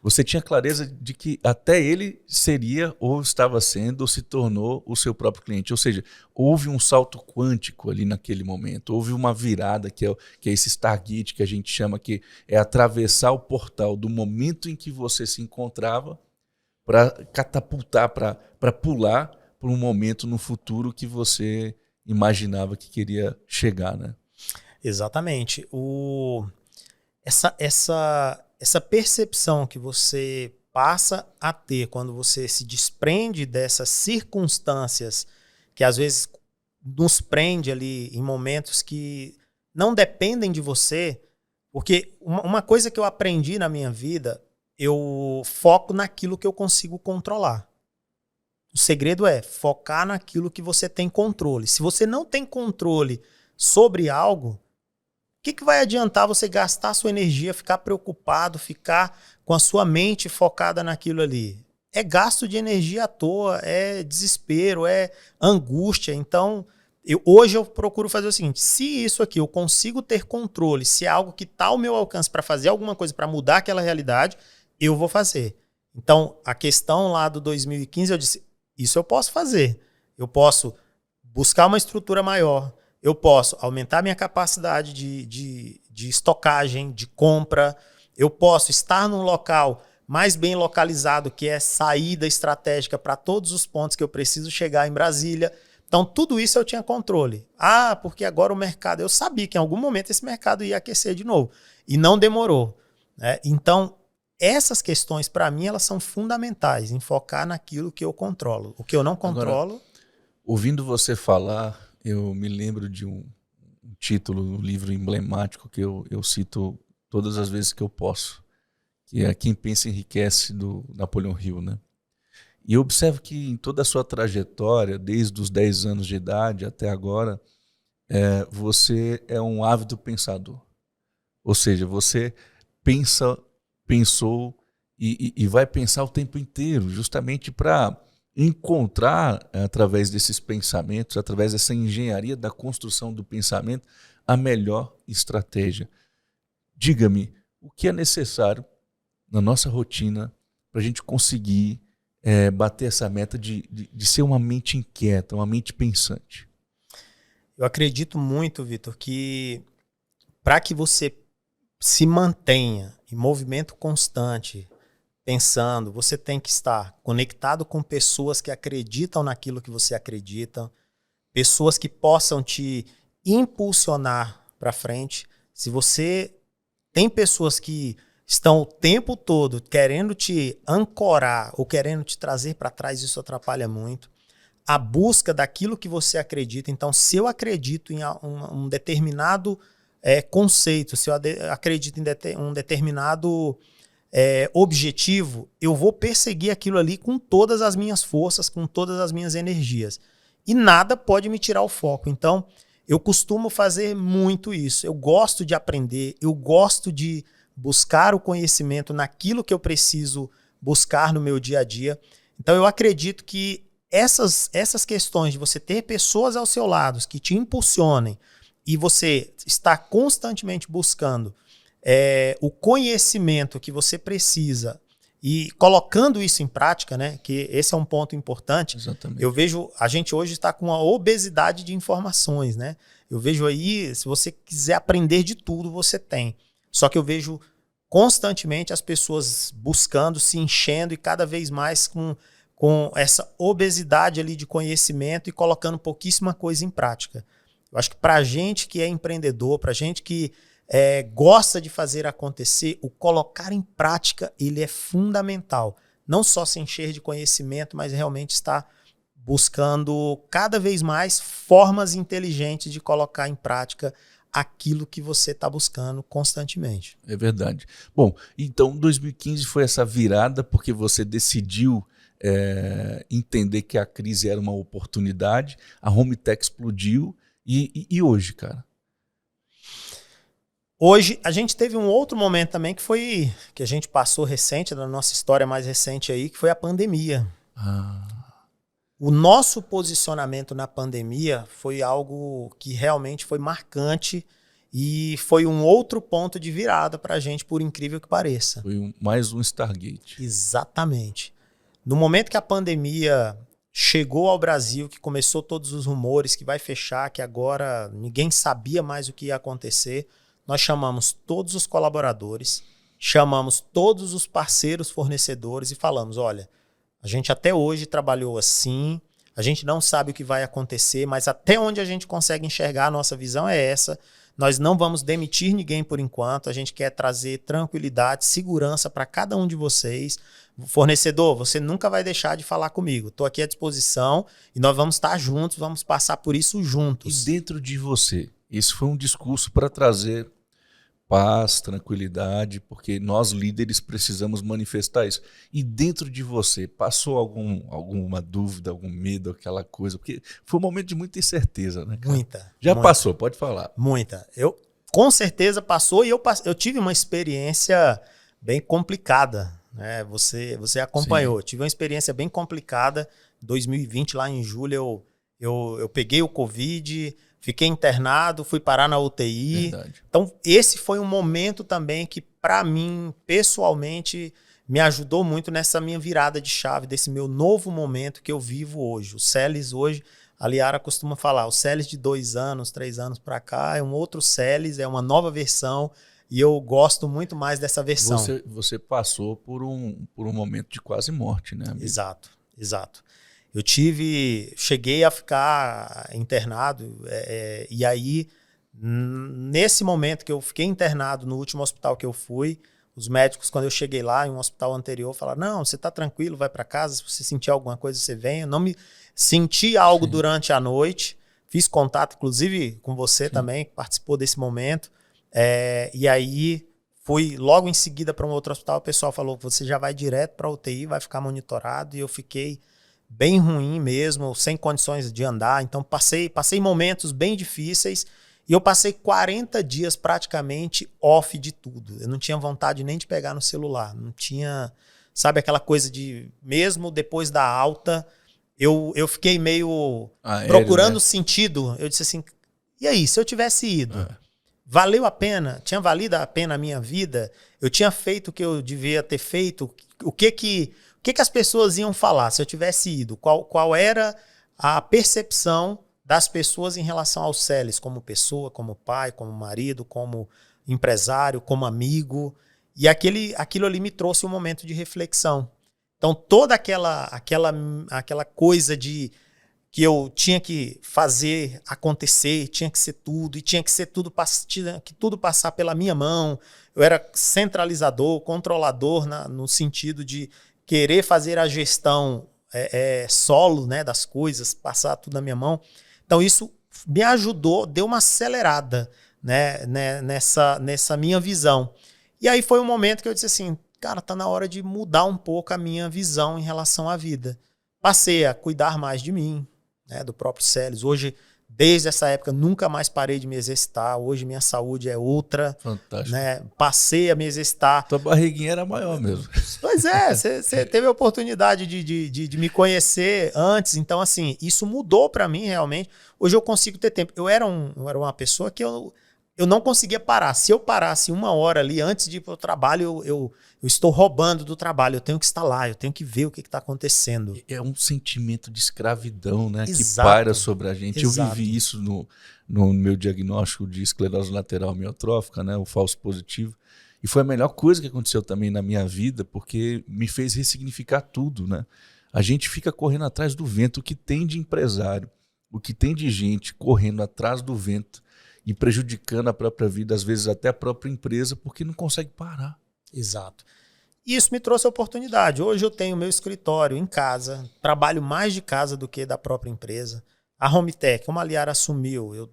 Você tinha clareza de que até ele seria, ou estava sendo, ou se tornou o seu próprio cliente. Ou seja, houve um salto quântico ali naquele momento. Houve uma virada, que é esse Stargate que a gente chama, que é atravessar o portal do momento em que você se encontrava para catapultar, para pular para um momento no futuro que você imaginava que queria chegar, né? Exatamente. Essa percepção que você passa a ter quando você se desprende dessas circunstâncias que às vezes nos prende ali em momentos que não dependem de você, porque uma coisa que eu aprendi na minha vida, eu foco naquilo que eu consigo controlar. O segredo é focar naquilo que você tem controle. Se você não tem controle sobre algo, o que vai adiantar você gastar sua energia, ficar preocupado, ficar com a sua mente focada naquilo ali? É gasto de energia à toa, é desespero, é angústia. Então, hoje eu procuro fazer o seguinte: se isso aqui eu consigo ter controle, se é algo que está ao meu alcance para fazer alguma coisa para mudar aquela realidade, eu vou fazer. Então, a questão lá do 2015, eu disse, isso eu posso fazer. Eu posso buscar uma estrutura maior, eu posso aumentar minha capacidade de estocagem, de compra, eu posso estar num local mais bem localizado, que é saída estratégica para todos os pontos que eu preciso chegar em Brasília. Então, tudo isso eu tinha controle. Porque agora o mercado... Eu sabia que em algum momento esse mercado ia aquecer de novo. E não demorou, né? Então, essas questões, para mim, elas são fundamentais em focar naquilo que eu controlo. O que eu não controlo... Agora, ouvindo você falar, eu me lembro de um título, um livro emblemático que eu cito todas as vezes que eu posso, que é Quem Pensa Enriquece, do Napoleão Hill, né? E eu observo que em toda a sua trajetória, desde os 10 anos de idade até agora, você é um ávido pensador. Ou seja, você pensou e vai pensar o tempo inteiro, justamente para encontrar, através desses pensamentos, através dessa engenharia da construção do pensamento, a melhor estratégia. Diga-me, o que é necessário na nossa rotina para a gente conseguir bater essa meta de ser uma mente inquieta, uma mente pensante? Eu acredito muito, Vitor, que para que você se mantenha em movimento constante, pensando, você tem que estar conectado com pessoas que acreditam naquilo que você acredita, pessoas que possam te impulsionar para frente. Se você tem pessoas que estão o tempo todo querendo te ancorar ou querendo te trazer para trás, isso atrapalha muito. A busca daquilo que você acredita. Então, se eu acredito em um determinado conceito, se eu acredito em um determinado objetivo, eu vou perseguir aquilo ali com todas as minhas forças, com todas as minhas energias. E nada pode me tirar o foco. Então, eu costumo fazer muito isso. Eu gosto de aprender, eu gosto de buscar o conhecimento naquilo que eu preciso buscar no meu dia a dia. Então, eu acredito que essas questões de você ter pessoas ao seu lado que te impulsionem e você estar constantemente buscando o conhecimento que você precisa e colocando isso em prática, né? Que esse é um ponto importante. Exatamente. Eu vejo, a gente hoje está com uma obesidade de informações, né? Eu vejo aí, se você quiser aprender de tudo, você tem. Só que eu vejo constantemente as pessoas buscando, se enchendo e cada vez mais com essa obesidade ali de conhecimento e colocando pouquíssima coisa em prática. Eu acho que para a gente que é empreendedor, para a gente que gosta de fazer acontecer, o colocar em prática, ele é fundamental. Não só se encher de conhecimento, mas realmente estar buscando cada vez mais formas inteligentes de colocar em prática aquilo que você está buscando constantemente. É verdade. Bom, então 2015 foi essa virada porque você decidiu entender que a crise era uma oportunidade, a Hometech explodiu e hoje, cara? Hoje, a gente teve um outro momento também que a gente passou recente, da nossa história mais recente aí, que foi a pandemia. O nosso posicionamento na pandemia foi algo que realmente foi marcante e foi um outro ponto de virada para a gente, por incrível que pareça. Foi mais um Stargate. Exatamente. No momento que a pandemia chegou ao Brasil, que começou todos os rumores que vai fechar, que agora ninguém sabia mais o que ia acontecer, nós chamamos todos os colaboradores, chamamos todos os parceiros fornecedores e falamos, olha, a gente até hoje trabalhou assim, a gente não sabe o que vai acontecer, mas até onde a gente consegue enxergar, a nossa visão é essa. Nós não vamos demitir ninguém por enquanto, a gente quer trazer tranquilidade, segurança para cada um de vocês. Fornecedor, você nunca vai deixar de falar comigo. Estou aqui à disposição e nós vamos estar juntos, vamos passar por isso juntos. E dentro de você, esse foi um discurso para trazer paz, tranquilidade, porque nós líderes precisamos manifestar isso. E dentro de você, passou alguma dúvida, algum medo, aquela coisa? Porque foi um momento de muita incerteza, né, cara? Muita. Já passou, pode falar. Muita. Com certeza passou e eu tive uma experiência bem complicada, né? Você acompanhou. Tive uma experiência bem complicada. 2020, lá em julho, eu peguei o Covid, fiquei internado, fui parar na UTI. Verdade. Então, esse foi um momento também que, para mim, pessoalmente, me ajudou muito nessa minha virada de chave, desse meu novo momento que eu vivo hoje. O Celes hoje, a Liara costuma falar, o Celes de 2 anos, 3 anos para cá é um outro Celes, é uma nova versão e eu gosto muito mais dessa versão. Você passou por um momento de quase morte, né, amigo? Exato. Cheguei a ficar internado e aí, nesse momento que eu fiquei internado no último hospital que eu fui, os médicos, quando eu cheguei lá em um hospital anterior, falaram, não, você está tranquilo, vai para casa, se você sentir alguma coisa, você vem. Eu não me senti algo durante a noite, fiz contato, inclusive, com você também, que participou desse momento, e aí fui logo em seguida para um outro hospital, o pessoal falou, você já vai direto para a UTI, vai ficar monitorado, e eu fiquei bem ruim mesmo, sem condições de andar. Então passei momentos bem difíceis e eu passei 40 dias praticamente off de tudo. Eu não tinha vontade nem de pegar no celular. Não tinha, sabe, aquela coisa de, mesmo depois da alta, eu fiquei meio procurando, né, sentido. Eu disse assim, e aí, se eu tivesse ido? Valeu a pena? Tinha valido a pena a minha vida? Eu tinha feito o que eu devia ter feito? O que as pessoas iam falar se eu tivesse ido? Qual era a percepção das pessoas em relação ao Celes, como pessoa, como pai, como marido, como empresário, como amigo? E aquilo ali me trouxe um momento de reflexão. Então, toda aquela coisa de que eu tinha que fazer acontecer, tinha que ser tudo, e tinha que tudo passar pela minha mão. Eu era centralizador, controlador no sentido de querer fazer a gestão solo, né, das coisas, passar tudo na minha mão. Então isso me ajudou, deu uma acelerada, né, nessa minha visão. E aí foi um momento que eu disse assim, cara, tá na hora de mudar um pouco a minha visão em relação à vida. Passei a cuidar mais de mim, né, do próprio Celes. Hoje, desde essa época, nunca mais parei de me exercitar. Hoje minha saúde é outra. Fantástico. Né? Passei a me exercitar. Tua barriguinha era maior mesmo. Pois é, você teve a oportunidade de me conhecer antes. Então, assim, isso mudou para mim realmente. Hoje eu consigo ter tempo. Eu era uma pessoa que eu não conseguia parar. Se eu parasse 1 hora ali antes de ir para o trabalho, eu estou roubando do trabalho. Eu tenho que estar lá, eu tenho que ver o que está acontecendo. É um sentimento de escravidão, né? Exato. Que paira sobre a gente. Exato. Eu vivi isso no meu diagnóstico de esclerose lateral amiotrófica, né? O falso positivo. E foi a melhor coisa que aconteceu também na minha vida, porque me fez ressignificar tudo, né? A gente fica correndo atrás do vento. O que tem de empresário, o que tem de gente correndo atrás do vento, e prejudicando a própria vida, às vezes até a própria empresa, porque não consegue parar. Exato. Isso me trouxe a oportunidade. Hoje eu tenho meu escritório em casa, trabalho mais de casa do que da própria empresa. A Hometech, como a Liara assumiu,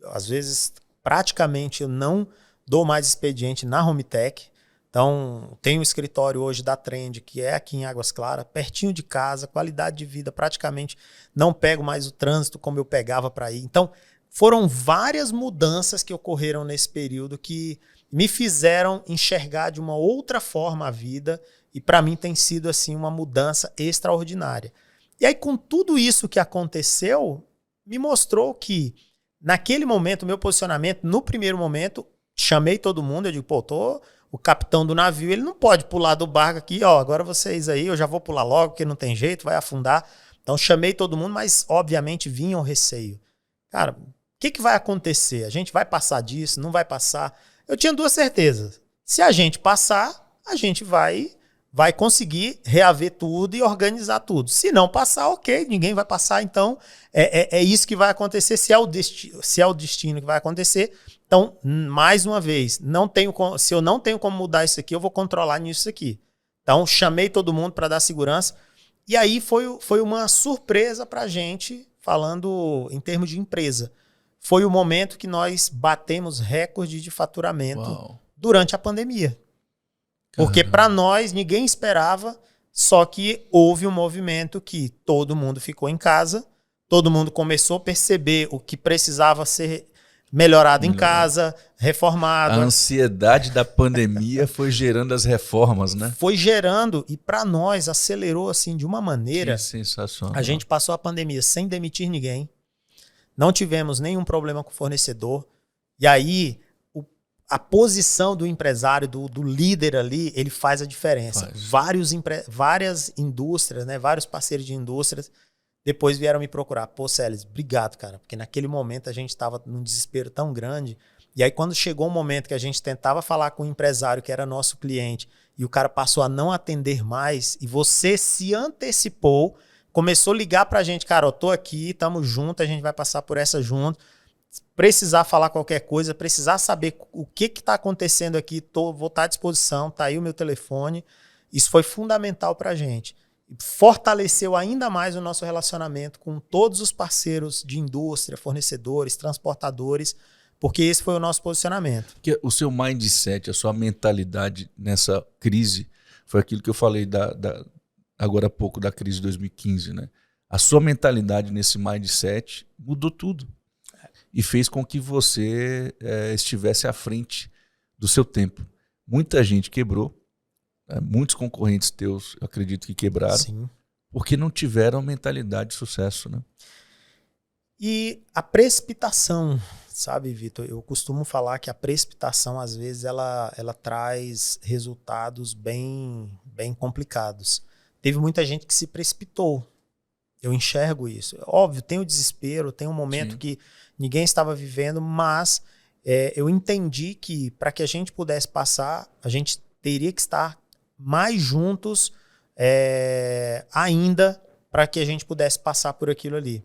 às vezes praticamente eu não dou mais expediente na Hometech. Então, tenho um escritório hoje da Trend, que é aqui em Águas Claras, pertinho de casa, qualidade de vida, praticamente não pego mais o trânsito como eu pegava para ir. Então, foram várias mudanças que ocorreram nesse período que me fizeram enxergar de uma outra forma a vida e para mim tem sido assim uma mudança extraordinária. E aí, com tudo isso que aconteceu, me mostrou que naquele momento, o meu posicionamento, no primeiro momento, chamei todo mundo, eu digo, o capitão do navio, ele não pode pular do barco aqui, agora vocês aí, eu já vou pular logo, porque não tem jeito, vai afundar. Então chamei todo mundo, mas obviamente vinha o receio. Cara, o que vai acontecer? A gente vai passar disso? Não vai passar? Eu tinha duas certezas. Se a gente passar, a gente vai conseguir reaver tudo e organizar tudo. Se não passar, ok, ninguém vai passar, então é isso que vai acontecer, se é o destino que vai acontecer. Então, mais uma vez, se eu não tenho como mudar isso aqui, eu vou controlar nisso aqui. Então, chamei todo mundo para dar segurança. E aí foi uma surpresa para a gente, falando em termos de empresa. Foi o momento que nós batemos recorde de faturamento durante a pandemia. Porque para nós, ninguém esperava, só que houve um movimento que todo mundo ficou em casa, todo mundo começou a perceber o que precisava ser melhorado em casa, reformado. A ansiedade da pandemia foi gerando as reformas, né? Foi gerando e para nós acelerou assim de uma maneira. Que sensacional. A gente passou a pandemia sem demitir ninguém, não tivemos nenhum problema com o fornecedor. E aí a posição do empresário, do líder ali, ele faz a diferença. Várias indústrias, né, vários parceiros de indústrias depois vieram me procurar. Pô, Celes, obrigado, cara. Porque naquele momento a gente estava num desespero tão grande. E aí quando chegou um momento que a gente tentava falar com o empresário, que era nosso cliente, e o cara passou a não atender mais, e você se antecipou, começou a ligar pra gente, cara, eu tô aqui, tamo junto, a gente vai passar por essa junto. Precisar falar qualquer coisa, precisar saber o que tá acontecendo aqui, vou estar à disposição, tá aí o meu telefone. Isso foi fundamental pra gente. Fortaleceu ainda mais o nosso relacionamento com todos os parceiros de indústria, fornecedores, transportadores, porque esse foi o nosso posicionamento. Porque o seu mindset, a sua mentalidade nessa crise, foi aquilo que eu falei agora há pouco da crise de 2015, né? A sua mentalidade nesse mindset mudou tudo e fez com que você estivesse à frente do seu tempo. Muita gente quebrou. Muitos concorrentes teus, eu acredito que quebraram. Sim. Porque não tiveram mentalidade de sucesso, né? E a precipitação, sabe, Vitor? Eu costumo falar que a precipitação, às vezes, ela traz resultados bem complicados. Teve muita gente que se precipitou. Eu enxergo isso. Óbvio, tem o desespero, tem um momento Sim. que ninguém estava vivendo, mas eu entendi que para que a gente pudesse passar, a gente teria que estar mais juntos ainda para que a gente pudesse passar por aquilo ali.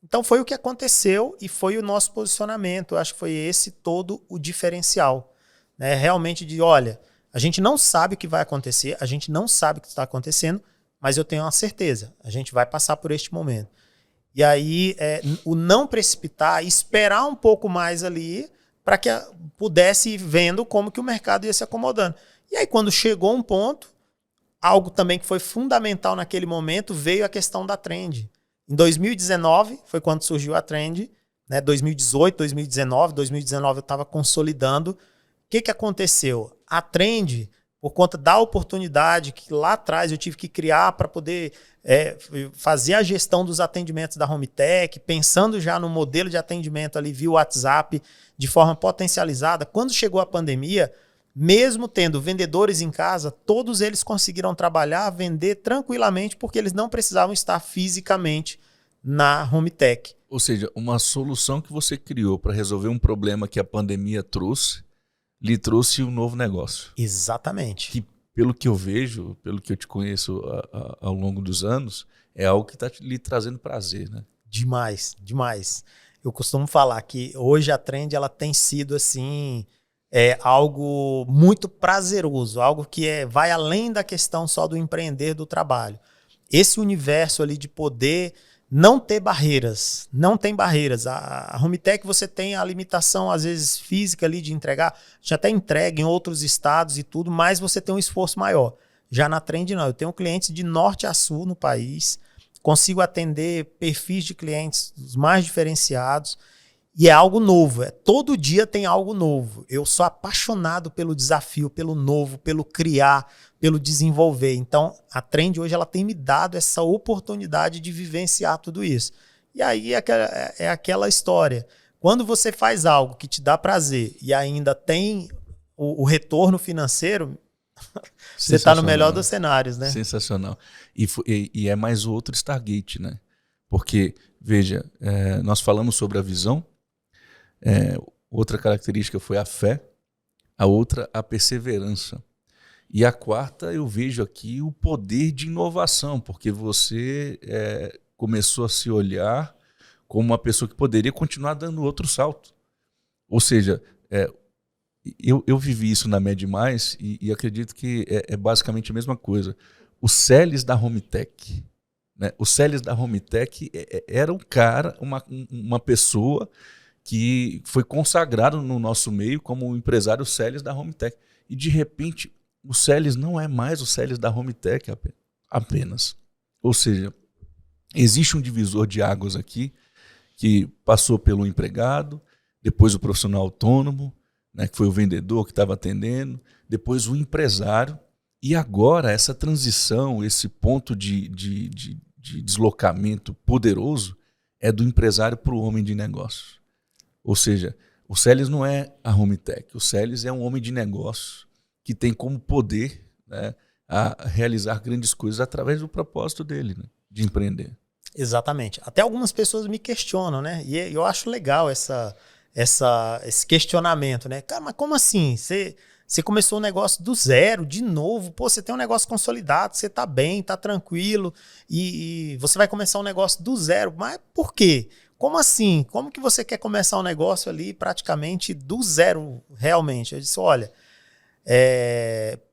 Então foi o que aconteceu e foi o nosso posicionamento. Eu acho que foi esse todo o diferencial, né? Realmente olha, a gente não sabe o que vai acontecer, a gente não sabe o que está acontecendo, mas eu tenho uma certeza, a gente vai passar por este momento. E aí o não precipitar, esperar um pouco mais ali para que pudesse ir vendo como que o mercado ia se acomodando. E aí, quando chegou um ponto, algo também que foi fundamental naquele momento, veio a questão da Trend. Em 2019, foi quando surgiu a Trend, né? 2018, 2019 eu estava consolidando. O que aconteceu? A Trend, por conta da oportunidade que lá atrás eu tive que criar para poder fazer a gestão dos atendimentos da Hometech, pensando já no modelo de atendimento ali via WhatsApp, de forma potencializada. Quando chegou a pandemia, mesmo tendo vendedores em casa, todos eles conseguiram trabalhar, vender tranquilamente, porque eles não precisavam estar fisicamente na Hometech. Ou seja, uma solução que você criou para resolver um problema que a pandemia trouxe, lhe trouxe um novo negócio. Exatamente. Que, pelo que eu vejo, pelo que eu te conheço ao longo dos anos, é algo que está lhe trazendo prazer, né? Demais, demais. Eu costumo falar que hoje a Trend ela tem sido assim, algo muito prazeroso, algo que vai além da questão só do empreender, do trabalho. Esse universo ali de poder não ter barreiras, não tem barreiras. A Hometech você tem a limitação às vezes física ali de entregar, já até entrega em outros estados e tudo, mas você tem um esforço maior. Já na Trend não, eu tenho clientes de norte a sul no país, consigo atender perfis de clientes os mais diferenciados e é algo novo, todo dia tem algo novo. Eu sou apaixonado pelo desafio, pelo novo, pelo criar, pelo desenvolver. Então, a Trend hoje ela tem me dado essa oportunidade de vivenciar tudo isso. E aí é aquela história. Quando você faz algo que te dá prazer e ainda tem o retorno financeiro, você está no melhor dos cenários, né? Sensacional. E é mais outro Stargate, né? Porque, veja, nós falamos sobre a visão, outra característica foi a fé, a outra a perseverança. E a quarta eu vejo aqui o poder de inovação, porque você começou a se olhar como uma pessoa que poderia continuar dando outro salto. Ou seja, eu vivi isso na Med Mais e acredito que é basicamente a mesma coisa. O Celes da Hometech, né? O Celes da Hometech era um cara, uma pessoa que foi consagrado no nosso meio como o empresário Celes da Hometech. E de repente o Celes não é mais o Celes da Hometech apenas. Ou seja, existe um divisor de águas aqui que passou pelo empregado, depois o profissional autônomo, né, que foi o vendedor que estava atendendo, depois o empresário, e agora essa transição, esse ponto de deslocamento poderoso é do empresário para o homem de negócios. Ou seja, o Celes não é a Hometech, o Celes é um homem de negócio que tem como poder, né, a realizar grandes coisas através do propósito dele, né, de empreender. Exatamente. Até algumas pessoas me questionam, né? E eu acho legal esse questionamento, né? Cara, mas como assim? Você começou um negócio do zero, de novo. Pô, você tem um negócio consolidado, você tá bem, tá tranquilo, e você vai começar um negócio do zero. Mas por quê? Como assim? Como que você quer começar um negócio ali praticamente do zero, realmente? Eu disse, olha,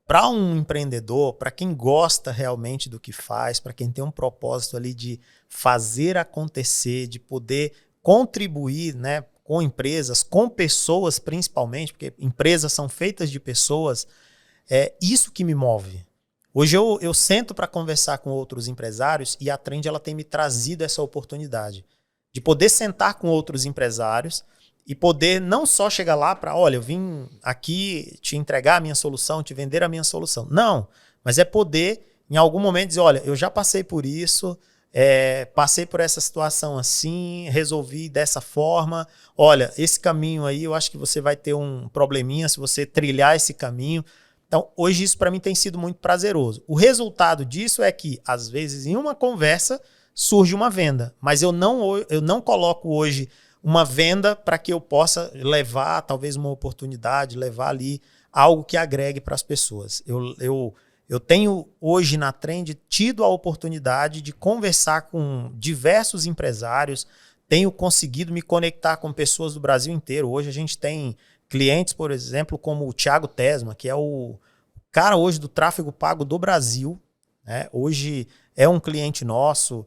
para um empreendedor, para quem gosta realmente do que faz, para quem tem um propósito ali de fazer acontecer, de poder contribuir, né, com empresas, com pessoas principalmente, porque empresas são feitas de pessoas, é isso que me move. Hoje eu sento para conversar com outros empresários e a Trend ela tem me trazido essa oportunidade de poder sentar com outros empresários e poder não só chegar lá para, olha, eu vim aqui te entregar a minha solução, te vender a minha solução. Não, mas é poder, em algum momento, dizer, olha, eu já passei por isso, passei por essa situação assim, resolvi dessa forma. Olha, esse caminho aí, eu acho que você vai ter um probleminha se você trilhar esse caminho. Então, hoje isso para mim tem sido muito prazeroso. O resultado disso é que, às vezes, em uma conversa, surge uma venda. Mas eu não coloco hoje uma venda para que eu possa levar talvez uma oportunidade, levar ali algo que agregue para as pessoas. Eu tenho hoje na Trend tido a oportunidade de conversar com diversos empresários, tenho conseguido me conectar com pessoas do Brasil inteiro. Hoje a gente tem clientes, por exemplo, como o Thiago Tesma, que é o cara hoje do tráfego pago do Brasil, né? Hoje é um cliente nosso.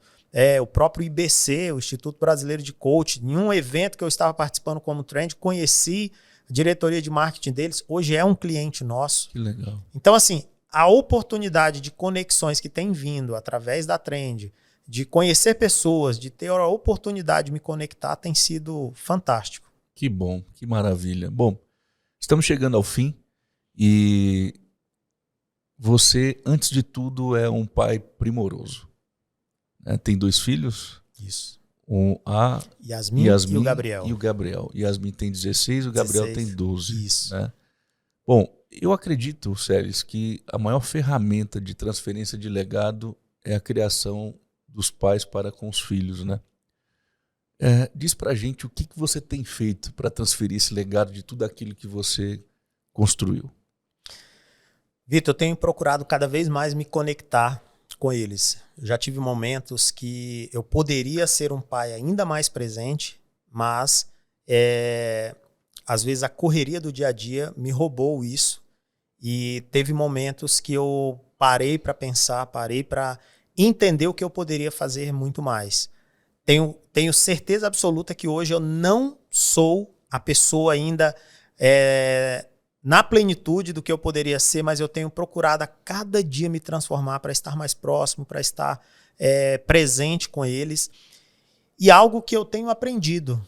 O próprio IBC, o Instituto Brasileiro de Coaching, em um evento que eu estava participando como Trend, conheci a diretoria de marketing deles, hoje é um cliente nosso. Que legal. Então, assim, a oportunidade de conexões que tem vindo através da Trend, de conhecer pessoas, de ter a oportunidade de me conectar, tem sido fantástico. Que bom, que maravilha. Bom, estamos chegando ao fim e você, antes de tudo, é um pai primoroso. Tem 2 filhos? Isso. Yasmin e o Gabriel. E o Gabriel. Yasmin tem 16, o Gabriel 16. Tem 12. Isso. Né? Bom, eu acredito, Celes, que a maior ferramenta de transferência de legado é a criação dos pais para com os filhos, né? Diz pra gente o que você tem feito para transferir esse legado de tudo aquilo que você construiu. Vitor, eu tenho procurado cada vez mais me conectar com eles. Eu já tive momentos que eu poderia ser um pai ainda mais presente, mas às vezes a correria do dia a dia me roubou isso e teve momentos que eu parei para pensar, parei para entender o que eu poderia fazer muito mais. Tenho certeza absoluta que hoje eu não sou a pessoa ainda na plenitude do que eu poderia ser, mas eu tenho procurado a cada dia me transformar para estar mais próximo, para estar presente com eles. E algo que eu tenho aprendido,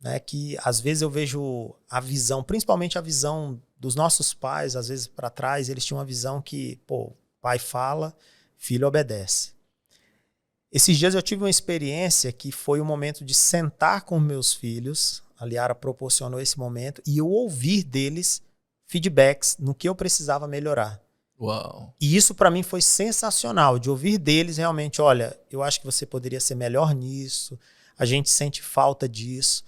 né, que às vezes eu vejo a visão, principalmente a visão dos nossos pais, às vezes para trás, eles tinham uma visão que, pai fala, filho obedece. Esses dias eu tive uma experiência que foi o momento de sentar com meus filhos, a Liara proporcionou esse momento, e eu ouvir deles feedbacks no que eu precisava melhorar. Uau. E isso para mim foi sensacional, de ouvir deles realmente, olha, eu acho que você poderia ser melhor nisso, a gente sente falta disso,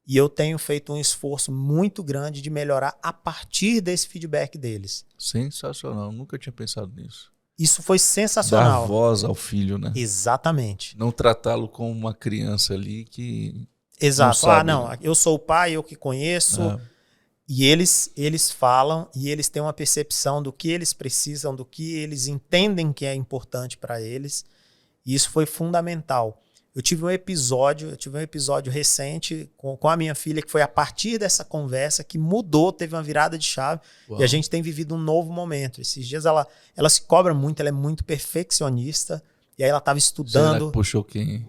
e eu tenho feito um esforço muito grande de melhorar a partir desse feedback deles. Sensacional, nunca tinha pensado nisso. Isso foi sensacional. Dar voz ao filho, né? Exatamente. Não tratá-lo como uma criança ali que Exato. não sabe, não, né? Eu sou o pai, eu que conheço. E eles falam e eles têm uma percepção do que eles precisam, do que eles entendem que é importante para eles. E isso foi fundamental. Eu tive um episódio recente com a minha filha, que foi a partir dessa conversa que mudou, teve uma virada de chave. Uau. E a gente tem vivido um novo momento. Esses dias ela se cobra muito, ela é muito perfeccionista. E aí ela estava estudando. Será que puxou quem?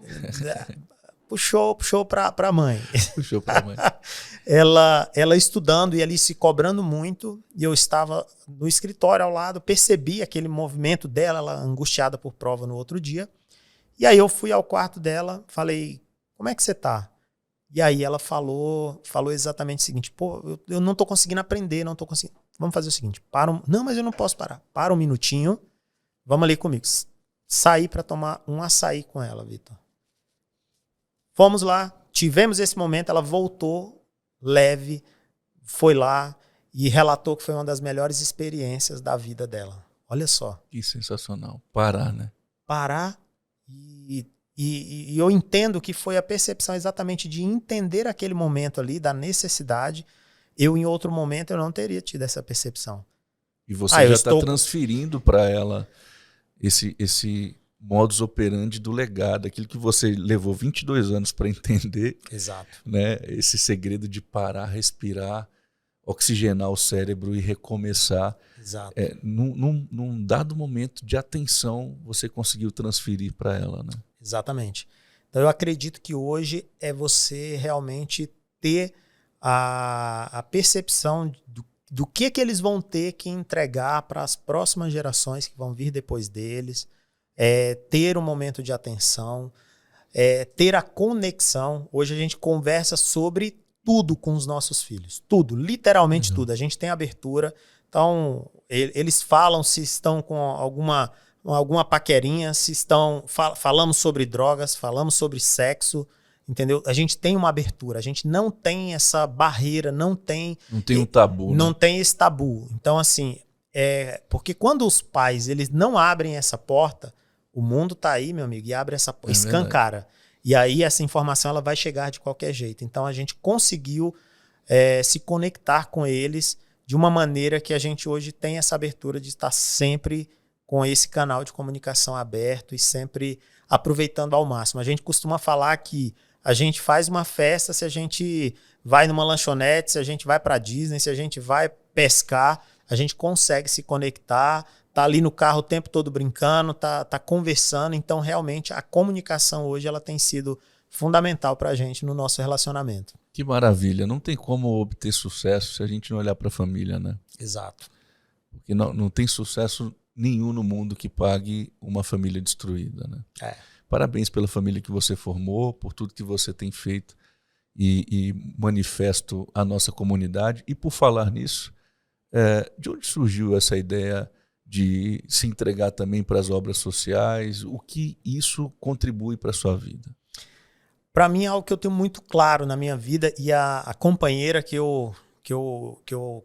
Puxou para a mãe. Puxou para a mãe. ela estudando e ali se cobrando muito. E eu estava no escritório ao lado, percebi aquele movimento dela, ela angustiada por prova no outro dia. E aí eu fui ao quarto dela, falei, como é que você tá? E aí ela falou exatamente o seguinte, eu não tô conseguindo aprender, não tô conseguindo. Vamos fazer o seguinte, não, mas eu não posso parar. Para um minutinho, vamos ali comigo. Saí para tomar um açaí com ela, Vitor. Fomos lá, tivemos esse momento, ela voltou leve, foi lá e relatou que foi uma das melhores experiências da vida dela. Olha só. Que sensacional. Parar, né? Parar. E eu entendo que foi a percepção exatamente de entender aquele momento ali, da necessidade. Eu, em outro momento, eu não teria tido essa percepção. E você já está transferindo para ela esse modus operandi do legado, aquilo que você levou 22 anos para entender. Exato. Né? Esse segredo de parar, respirar, oxigenar o cérebro e recomeçar. Exato. Num dado momento de atenção, você conseguiu transferir para ela, né? Exatamente. Então eu acredito que hoje é você realmente ter a percepção do que eles vão ter que entregar para as próximas gerações que vão vir depois deles, ter um momento de atenção, ter a conexão. Hoje a gente conversa sobre tudo com os nossos filhos. Tudo, literalmente tudo. A gente tem abertura. Então, eles falam se estão com alguma paquerinha, se estão... Falamos sobre drogas, falamos sobre sexo, entendeu? A gente tem uma abertura, a gente não tem essa barreira, não tem um tabu. Não né? tem esse tabu. Então, assim, porque quando os pais eles não abrem essa porta, o mundo tá aí, meu amigo, e abre essa porta, escancara. Verdade. E aí essa informação ela vai chegar de qualquer jeito. Então a gente conseguiu se conectar com eles de uma maneira que a gente hoje tem essa abertura de estar sempre com esse canal de comunicação aberto e sempre aproveitando ao máximo. A gente costuma falar que a gente faz uma festa se a gente vai numa lanchonete, se a gente vai para Disney, se a gente vai pescar, a gente consegue se conectar, tá ali no carro o tempo todo brincando, tá conversando. Então, realmente, a comunicação hoje ela tem sido fundamental para a gente no nosso relacionamento. Que maravilha. Não tem como obter sucesso se a gente não olhar para a família, né? Exato. Porque não tem sucesso nenhum no mundo que pague uma família destruída, né? Parabéns pela família que você formou, por tudo que você tem feito e manifesto à nossa comunidade. E por falar nisso, de onde surgiu essa ideia de se entregar também para as obras sociais? O que isso contribui para a sua vida? Para mim é algo que eu tenho muito claro na minha vida, e a companheira que eu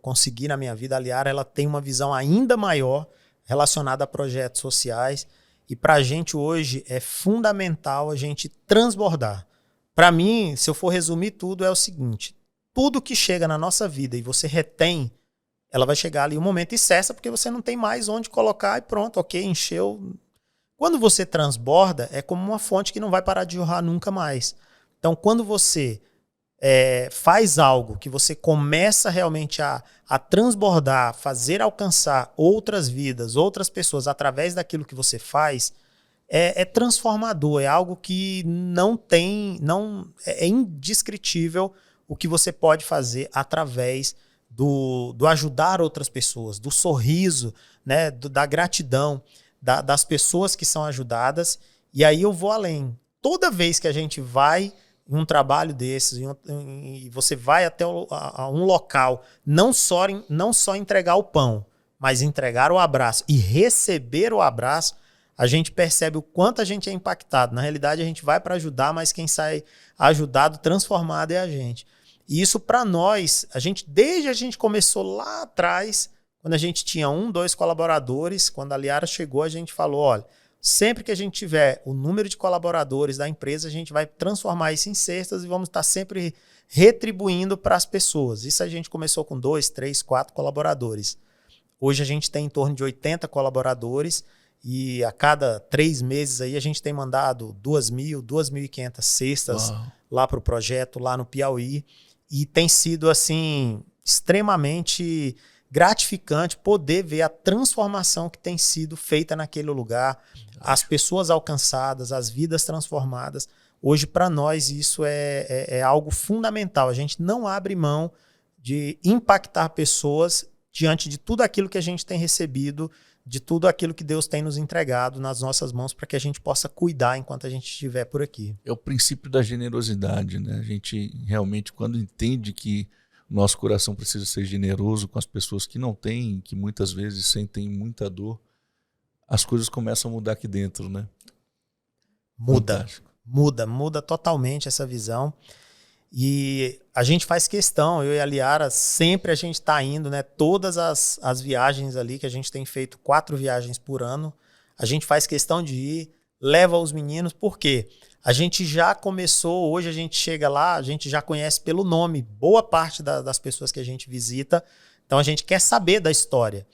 consegui na minha vida, a Liara, ela tem uma visão ainda maior relacionada a projetos sociais, e para a gente hoje é fundamental a gente transbordar. Para mim, se eu for resumir tudo, é o seguinte: tudo que chega na nossa vida e você retém, ela vai chegar ali um momento e cessa, porque você não tem mais onde colocar e pronto, ok, encheu. Quando você transborda, é como uma fonte que não vai parar de jorrar nunca mais. Então, quando você faz algo que você começa realmente a transbordar, fazer alcançar outras vidas, outras pessoas através daquilo que você faz, é transformador, é algo que é indescritível o que você pode fazer através do ajudar outras pessoas, do sorriso, né, da gratidão das pessoas que são ajudadas. E aí eu vou além. Toda vez que a gente vai em um trabalho desses, e você vai até um local, não só entregar o pão, mas entregar o abraço e receber o abraço, a gente percebe o quanto a gente é impactado. Na realidade, a gente vai para ajudar, mas quem sai ajudado, transformado é a gente. E isso para nós, desde a gente começou lá atrás, quando a gente tinha 1, 2 colaboradores, quando a Liara chegou, a gente falou, olha, sempre que a gente tiver o número de colaboradores da empresa, a gente vai transformar isso em cestas e vamos estar sempre retribuindo para as pessoas. Isso a gente começou com 2, 3, 4 colaboradores. Hoje a gente tem em torno de 80 colaboradores e a cada 3 meses aí a gente tem mandado 2.000, 2.500 cestas lá para o projeto, lá no Piauí. E tem sido assim extremamente gratificante poder ver a transformação que tem sido feita naquele lugar, as pessoas alcançadas, as vidas transformadas. Hoje, para nós, isso é algo fundamental. A gente não abre mão de impactar pessoas diante de tudo aquilo que a gente tem recebido, de tudo aquilo que Deus tem nos entregado nas nossas mãos para que a gente possa cuidar enquanto a gente estiver por aqui. É o princípio da generosidade, né? A gente realmente, quando entende que nosso coração precisa ser generoso com as pessoas que não têm, que muitas vezes sentem muita dor, as coisas começam a mudar aqui dentro, né? Muda totalmente essa visão. E a gente faz questão, eu e a Liara, sempre a gente está indo, né? Todas as viagens ali, que a gente tem feito 4 viagens por ano, a gente faz questão de ir, leva os meninos, por quê? A gente já começou, hoje a gente chega lá, a gente já conhece pelo nome boa parte das pessoas que a gente visita, então a gente quer saber da história.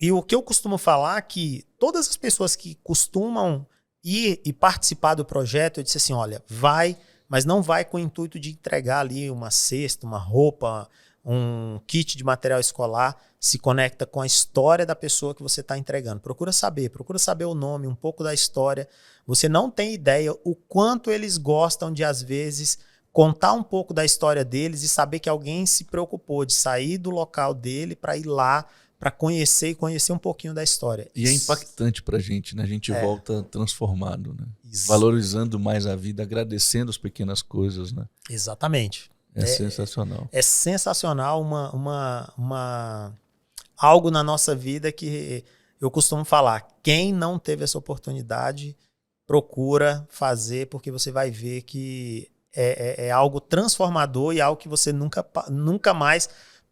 E o que eu costumo falar é que todas as pessoas que costumam ir e participar do projeto, eu disse assim, olha, vai, mas não vai com o intuito de entregar ali uma cesta, uma roupa, um kit de material escolar, se conecta com a história da pessoa que você está entregando. Procura saber o nome, um pouco da história. Você não tem ideia o quanto eles gostam de, às vezes, contar um pouco da história deles e saber que alguém se preocupou de sair do local dele para ir lá, para conhecer um pouquinho da história. E é impactante para a gente, né? A gente volta transformado, né? Isso. Valorizando mais a vida, agradecendo as pequenas coisas, né? Exatamente. É sensacional. É sensacional algo na nossa vida que eu costumo falar. Quem não teve essa oportunidade, procura fazer, porque você vai ver que é algo transformador e algo que você nunca mais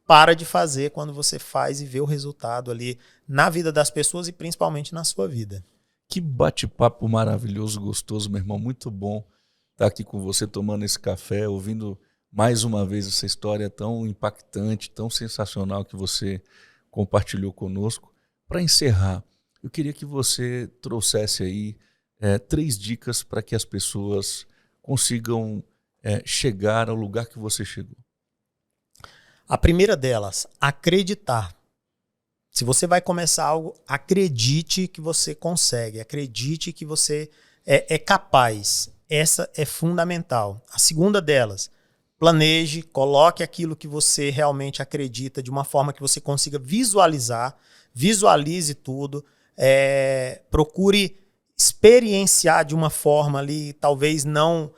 para de fazer quando você faz e vê o resultado ali na vida das pessoas e principalmente na sua vida. Que bate-papo maravilhoso, gostoso, meu irmão. Muito bom estar aqui com você, tomando esse café, ouvindo mais uma vez essa história tão impactante, tão sensacional que você compartilhou conosco. Para encerrar, eu queria que você trouxesse aí 3 dicas para que as pessoas consigam chegar ao lugar que você chegou. A primeira delas, acreditar. Se você vai começar algo, acredite que você consegue, acredite que você é capaz. Essa é fundamental. A segunda delas, planeje, coloque aquilo que você realmente acredita de uma forma que você consiga visualizar, visualize tudo, procure experienciar de uma forma ali, talvez não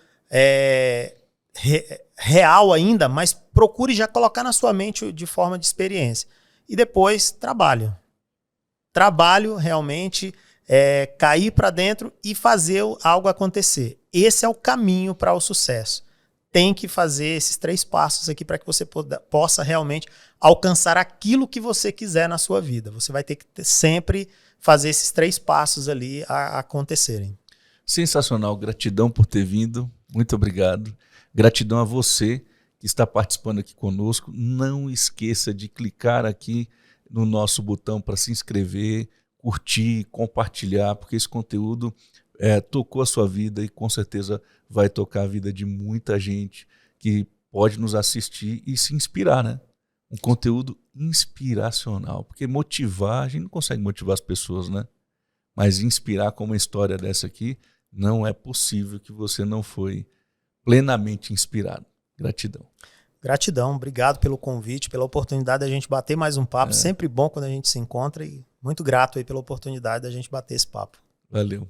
real ainda, mas procure já colocar na sua mente de forma de experiência. E depois, trabalho. Trabalho realmente, cair para dentro e fazer algo acontecer. Esse é o caminho para o sucesso. Tem que fazer esses 3 passos aqui para que você possa realmente alcançar aquilo que você quiser na sua vida. Você vai ter que sempre fazer esses 3 passos ali acontecerem. Sensacional, gratidão por ter vindo, muito obrigado. Gratidão a você que está participando aqui conosco. Não esqueça de clicar aqui no nosso botão para se inscrever, curtir, compartilhar, porque esse conteúdo tocou a sua vida e com certeza vai tocar a vida de muita gente que pode nos assistir e se inspirar, né? Um conteúdo inspiracional, porque motivar, a gente não consegue motivar as pessoas, né? Mas inspirar com uma história dessa aqui, não é possível que você não foi plenamente inspirado. Gratidão. Gratidão, obrigado pelo convite, pela oportunidade da gente bater mais um papo. Sempre bom quando a gente se encontra e muito grato aí pela oportunidade da gente bater esse papo. Valeu.